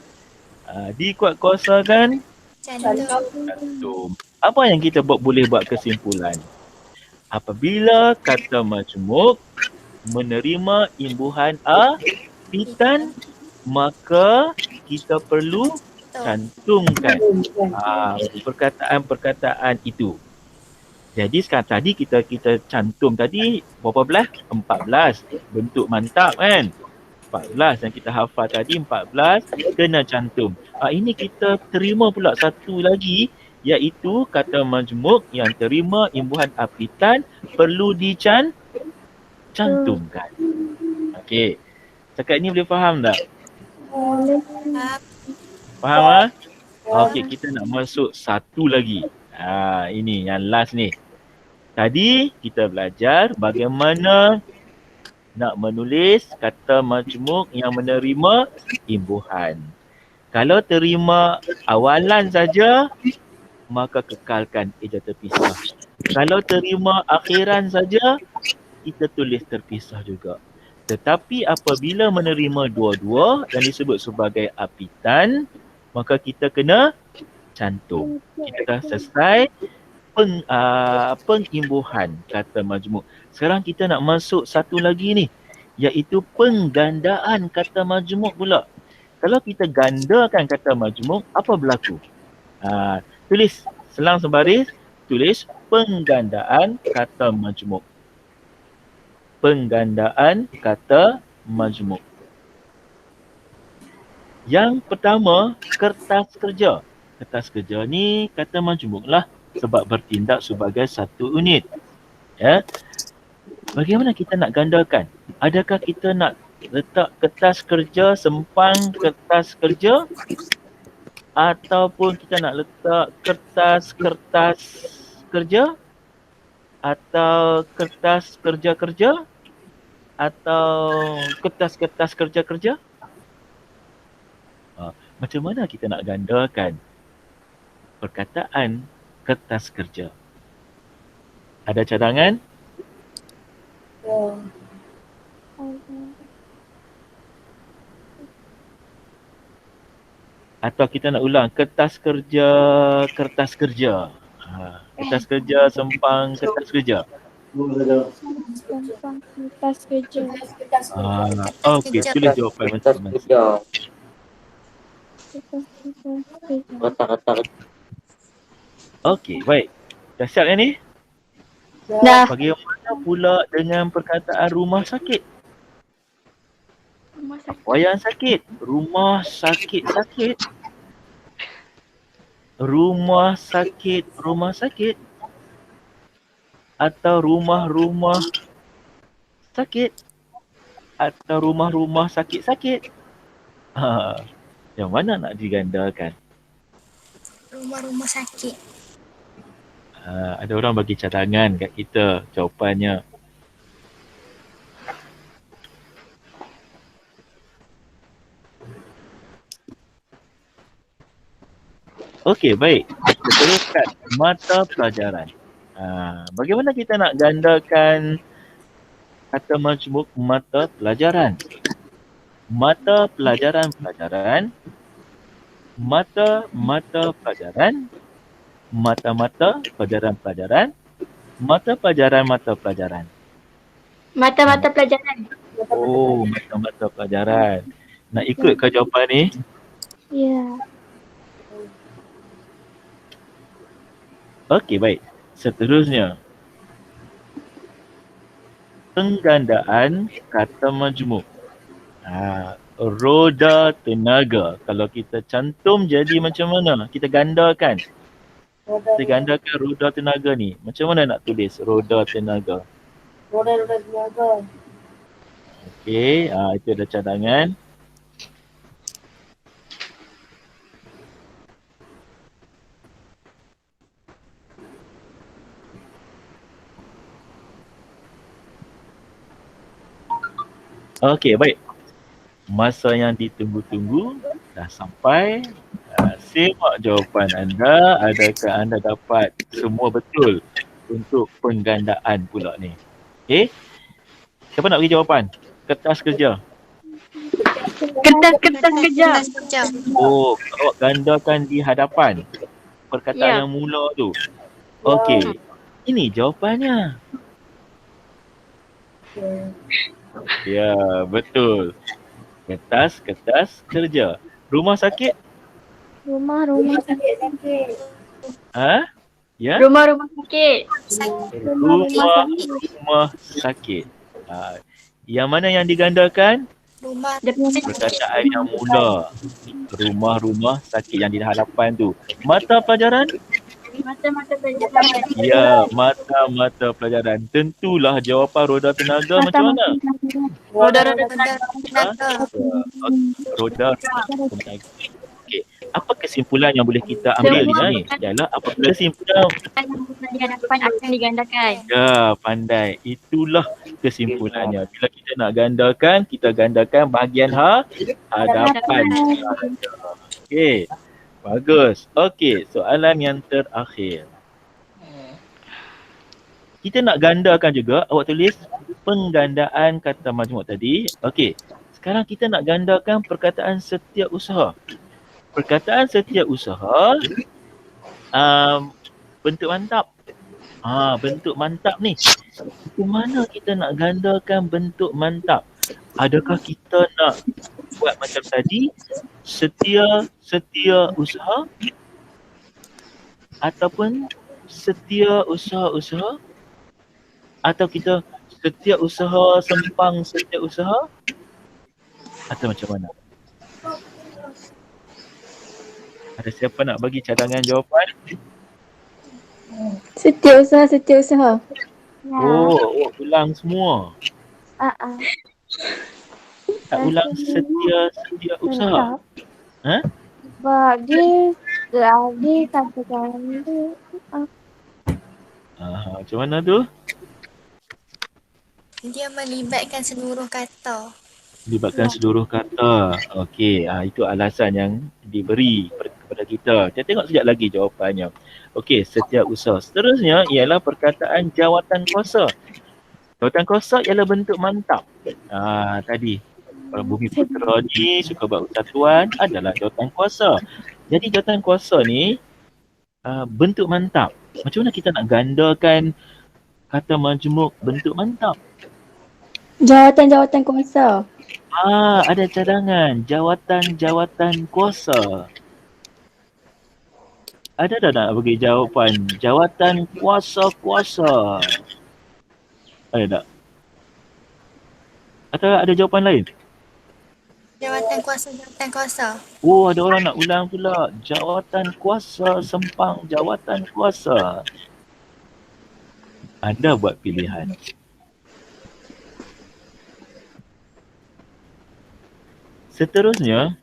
Dikuat kuasakan? Cantum. Cantum. Apa yang kita boleh buat kesimpulan? Apabila kata majmuk menerima imbuhan apitan, maka kita perlu cantumkan perkataan-perkataan itu. Jadi sekarang tadi kita cantum tadi berapa belas? 14. Bentuk mantap kan? 14 yang kita hafal tadi 14 kena cantum. Ini kita terima pula satu lagi iaitu kata majmuk yang terima imbuhan apitan perlu dicantumkan. Okey. Setakat ni boleh faham tak? Faham ? Okey, kita nak masuk satu lagi. Ini yang last ni. Tadi kita belajar bagaimana nak menulis kata majmuk yang menerima imbuhan. Kalau terima awalan saja, maka kekalkan eja terpisah. Kalau terima akhiran saja, kita tulis terpisah juga. Tetapi apabila menerima dua-dua yang disebut sebagai apitan, maka kita kena cantum. Kita dah selesai pengimbuhan kata majmuk. Sekarang kita nak masuk satu lagi ni, iaitu penggandaan kata majmuk pula. Kalau kita gandakan kata majmuk, apa berlaku? Tulis selang sebaris, tulis penggandaan kata majmuk. Penggandaan kata majmuk. Yang pertama, kertas kerja. Kertas kerja ni kata majmuk lah sebab bertindak sebagai satu unit. Ya. Bagaimana kita nak gandakan? Adakah kita nak letak kertas kerja sempang kertas kerja, ataupun kita nak letak kertas-kertas kerja, atau kertas kerja-kerja, atau kertas-kertas kerja-kerja? Macam mana kita nak gandakan perkataan kertas kerja? Ada cadangan? Ya. Atau kita nak ulang kertas kerja, kertas kerja. Kertas kerja, sempang, kertas kerja. Sempang kertas kerja. Okey, tulis jawapan masing-masing. Kertas kerja. Kata-kata. Okey, baik. Dah siap yang ni? Dah. Bagaimana pula dengan perkataan rumah sakit? Rumah sakit. Wayang sakit. Rumah sakit-sakit. Rumah sakit, rumah sakit. Atau rumah-rumah sakit. Atau rumah-rumah sakit-sakit. Yang mana nak digandakan? Rumah-rumah sakit. Ada orang bagi cadangan kat kita jawapannya. Okey, baik. Kita teruskan mata pelajaran. Bagaimana kita nak gandakan kata majmuk mata pelajaran? Mata pelajaran-pelajaran, mata-mata pelajaran, mata-mata pelajaran-pelajaran, mata pelajaran-mata pelajaran. Mata-mata pelajaran. Oh, mata-mata pelajaran. Nak ikut ke jawapan ni? Ya. Okey, baik. Seterusnya. Penggandaan kata majmuk. Roda tenaga. Kalau kita cantum jadi macam mana? Kita gandakan. Kita gandakan roda tenaga ni. Macam mana nak tulis roda tenaga? Roda tenaga. Okey, itu ada cadangan. Okey, baik. Masa yang ditunggu-tunggu dah sampai. Simak jawapan anda. Adakah anda dapat semua betul untuk penggandaan pula ni? Okey. Siapa nak bagi jawapan? Kertas kerja. Kertas kerja. Kertas kerja. Oh, awak gandakan di hadapan perkataan Ya. yang mula tu. Okey. Ini jawapannya. Ya, betul. Kertas kerja. Rumah sakit? Rumah Sakit. Ya? rumah sakit. Rumah sakit. Yang mana yang digandakan? Rumah Perkataan yang mula. Rumah sakit yang di hadapan tu. Mata pelajaran? Mata-mata pelajaran. Ya, mata pelajaran. Tentulah jawapan roda tenaga macam mana? Roda tenaga. Roda tenaga. Okey. Apa kesimpulan yang boleh kita ambil ni? Ialah apabila kesimpulan di hadapan akan digandakan. ya, pandai. Itulah kesimpulannya. Bila kita nak gandakan, kita gandakan bahagian hadapan. Okey. Bagus. Okey, soalan yang terakhir. Kita nak gandakan juga, awak tulis penggandaan kata majmuk tadi. Okey. Sekarang kita nak gandakan perkataan setiausaha. Perkataan setiausaha bentuk mantap. Bentuk mantap ni. Macam mana kita nak gandakan bentuk mantap? Adakah kita nak buat macam tadi, setia usaha, ataupun setia usaha-usaha, atau kita setia usaha sempang setia usaha, atau macam mana? Ada siapa nak bagi cadangan jawapan? Setiausaha. Ya. Oh, ulang semua. Ah. Tak ulang setia usaha. Ha? Sebab dia katakan dia. Macam mana tu? Dia melibatkan seluruh kata. Libatkan seluruh kata. Okey, itu alasan yang diberi kepada kita. Kita tengok sekejap lagi jawapannya. Okey, setiausaha. Seterusnya ialah perkataan jawatan kuasa. Jawatan kuasa ialah bentuk mantap. Tadi Bumi Putera ni suka buat persatuan adalah jawatan kuasa. Jadi jawatan kuasa ni bentuk mantap. Macam mana kita nak gandakan kata majmuk bentuk mantap? Jawatan kuasa. Ada cadangan. Jawatan kuasa. Ada dah nak bagi jawapan? Jawatan kuasa. Ada tak? Atau ada jawapan lain? Jawatan kuasa. Oh, ada orang nak ulang pula. Jawatan kuasa sempang jawatan kuasa. Anda buat pilihan. Seterusnya,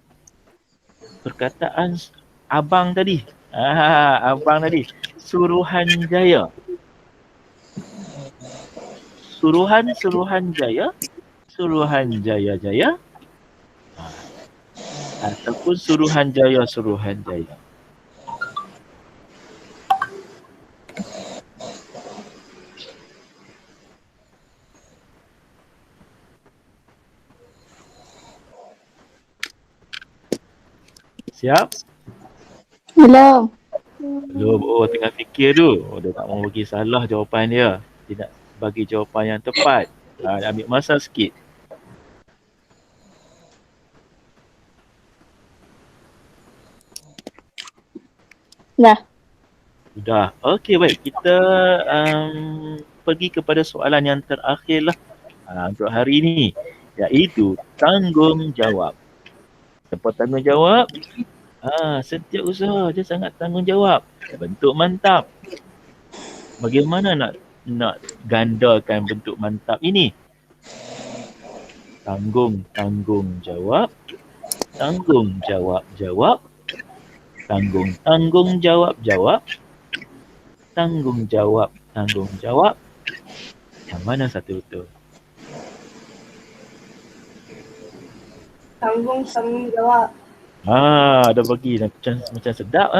perkataan abang tadi. Abang tadi. Suruhanjaya. Suruhanjaya. Suruhanjaya. Ataupun Suruhanjaya. Siap? Belum. Belum. Tengah fikir tu. Dia tak mau bagi salah jawapan dia. Dia nak bagi jawapan yang tepat. Ambil masa sikit. Dah. Okey, baik. Kita pergi kepada soalan yang terakhir lah untuk hari ini. Iaitu tanggungjawab. Siapa tanggungjawab? Setiausaha dia sangat tanggungjawab. Bentuk mantap. Bagaimana nak gandakan bentuk mantap ini? Tanggungjawab. Tanggungjawab. Tanggungjawab. Yang mana satu tu? Tanggungjawab. Ada bagi macam sedap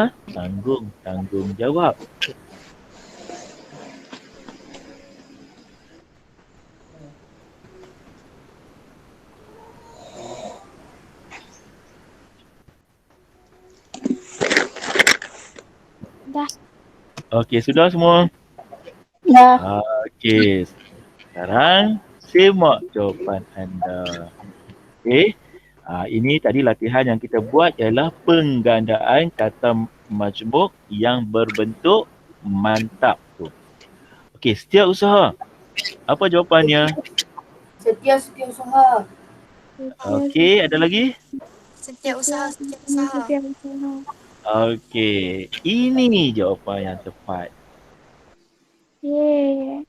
tanggungjawab. Dah. Okey, sudah semua? Dah. Okey. Sekarang simak jawapan anda. Okey. Ini tadi latihan yang kita buat ialah penggandaan kata majmuk yang berbentuk mantap tu. Okey, setiausaha. Apa jawapannya? Setiausaha. Okey, ada lagi? Setiausaha. Okey, ini jawapan yang tepat. Yeay.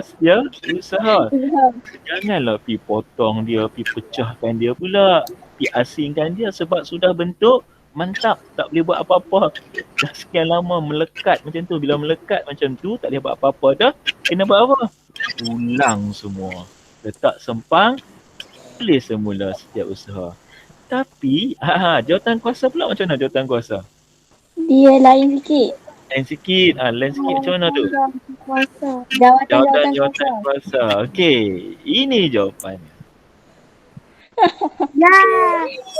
Setiausaha. Janganlah pergi potong dia, pergi pecahkan dia pula. Pergi asingkan dia sebab sudah bentuk mantap. Tak boleh buat apa-apa. Dah sekian lama melekat macam tu. Bila melekat macam tu, tak boleh buat apa-apa dah. Kena buat apa? Ulang semua. Letak sempang, tulis semula setiausaha. Tapi, jawatan kuasa pula macam mana jawatan kuasa? Dia lain sikit. Lain sikit macam mana tu? Jawatan kuasa. Okey, ini jawapannya. Ya.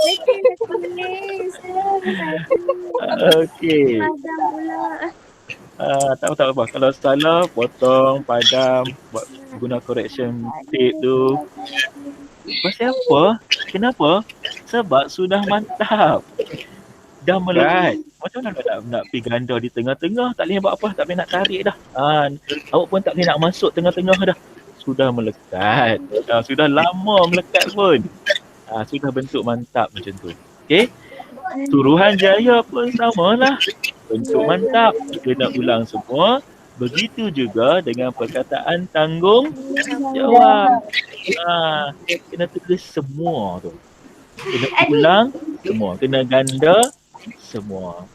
Betul tulis. Okey. Tak apa. Kalau salah, potong, padam, guna correction tape tu. Pasal apa? Kenapa? Sebab sudah mantap. Dah melekat. Macam mana nak pergi ganda di tengah-tengah, tak boleh buat apa, tak boleh nak tarik dah. Awak pun tak boleh nak masuk tengah-tengah dah. Sudah melekat. Sudah lama melekat pun. Sudah bentuk mantap macam tu. Okey? Suruhanjaya pun samalah. Bentuk mantap. Kita nak ulang semua. Begitu juga dengan perkataan tanggungjawab. Kena tulis semua tu. Kena ulang semua. Kena ganda semua.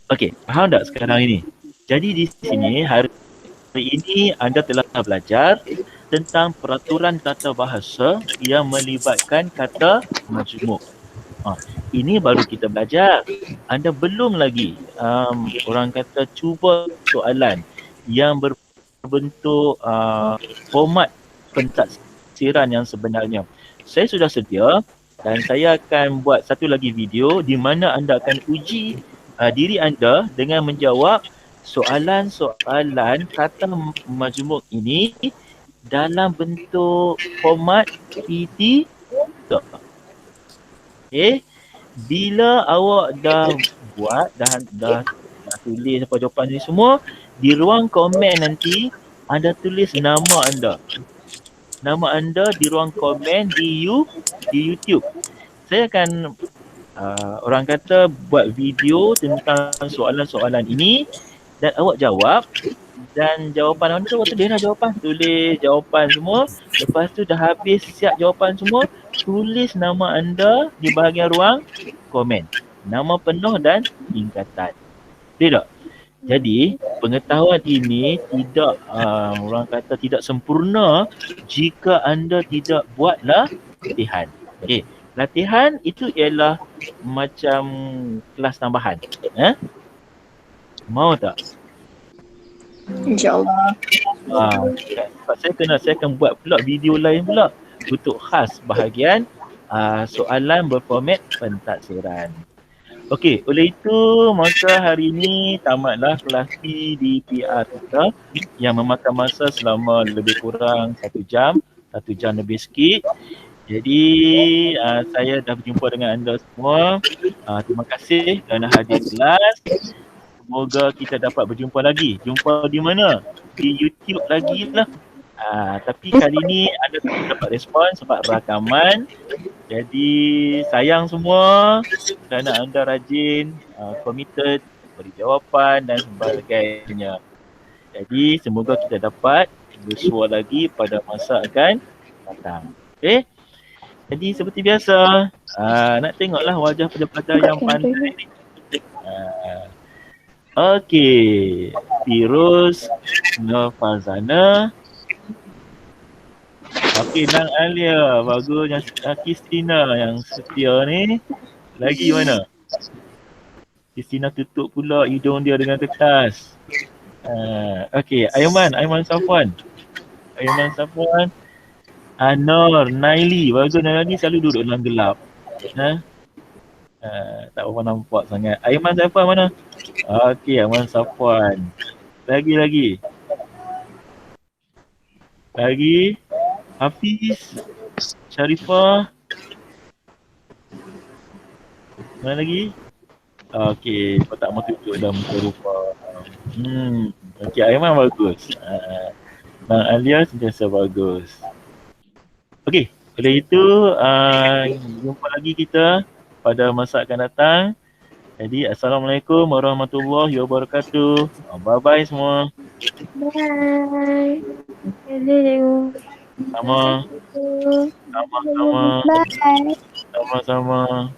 Okey, faham tak sekarang ini? Jadi di sini hari ini anda telah belajar tentang peraturan tata bahasa yang melibatkan kata majmuk. Ini baru kita belajar. Anda belum lagi orang kata cuba soalan yang berbentuk format pentafsiran yang sebenarnya. Saya sudah sedia dan saya akan buat satu lagi video di mana anda akan uji diri anda dengan menjawab soalan-soalan kata majmuk ini dalam bentuk format PT. Bila awak dah buat, dah tulis apa jawapan ni semua, di ruang komen nanti anda tulis nama anda. Nama anda di ruang komen di YouTube. Saya akan orang kata buat video tentang soalan-soalan ini dan awak jawab, dan jawapan anda waktu dia dah jawapan, tulis jawapan semua. Lepas tu dah habis siap jawapan semua, tulis nama anda di bahagian ruang komen. Nama penuh dan tingkatan. Betul tak? Jadi pengetahuan ini tidak orang kata tidak sempurna jika anda tidak buat latihan. Okey, latihan itu ialah macam kelas tambahan. Mau tak? InsyaAllah. Sebab saya akan buat pula video lain pula untuk khas bahagian soalan berformat pentafsiran. Okey, oleh itu maka hari ini tamatlah kelas P di PR kita yang memakan masa selama lebih kurang 1 jam lebih sikit. Jadi saya dah berjumpa dengan anda semua. Terima kasih kerana hadir kelas. Semoga kita dapat berjumpa lagi. Jumpa di mana? Di YouTube lagi lah. Tapi kali ni anda tak dapat respon sebab rakaman. Jadi sayang semua kerana anda rajin, committed, beri jawapan dan sebagainya. Jadi semoga kita dapat bersua lagi pada masa akan datang. Okay? Jadi seperti biasa, nak tengoklah wajah pelajar yang pandai ni. Okey, Firuz, Nafazana. Okey, Nang Alia, bagus. Yang Kristina yang setia ni. Lagi mana? Kristina tutup pula hidung dia dengan kertas. Okey, Aiman Safwan. Anor, Naili, bagus. Naili selalu duduk dalam gelap. Tak apa nampak sangat. Aiman Safwan mana? Okey, Aiman Safwan. Lagi. Hafiz, Sharifah. Mana lagi? Okey, kau tak mau tunjuk dah muka rupa. Okey, Aiman bagus. Bang Alia sentiasa bagus. Okey, oleh itu jumpa lagi kita pada masa akan datang. Jadi Assalamualaikum warahmatullahi wabarakatuh. Bye-bye semua. Bye. Hello. Sama-sama. Bye. Sama-sama.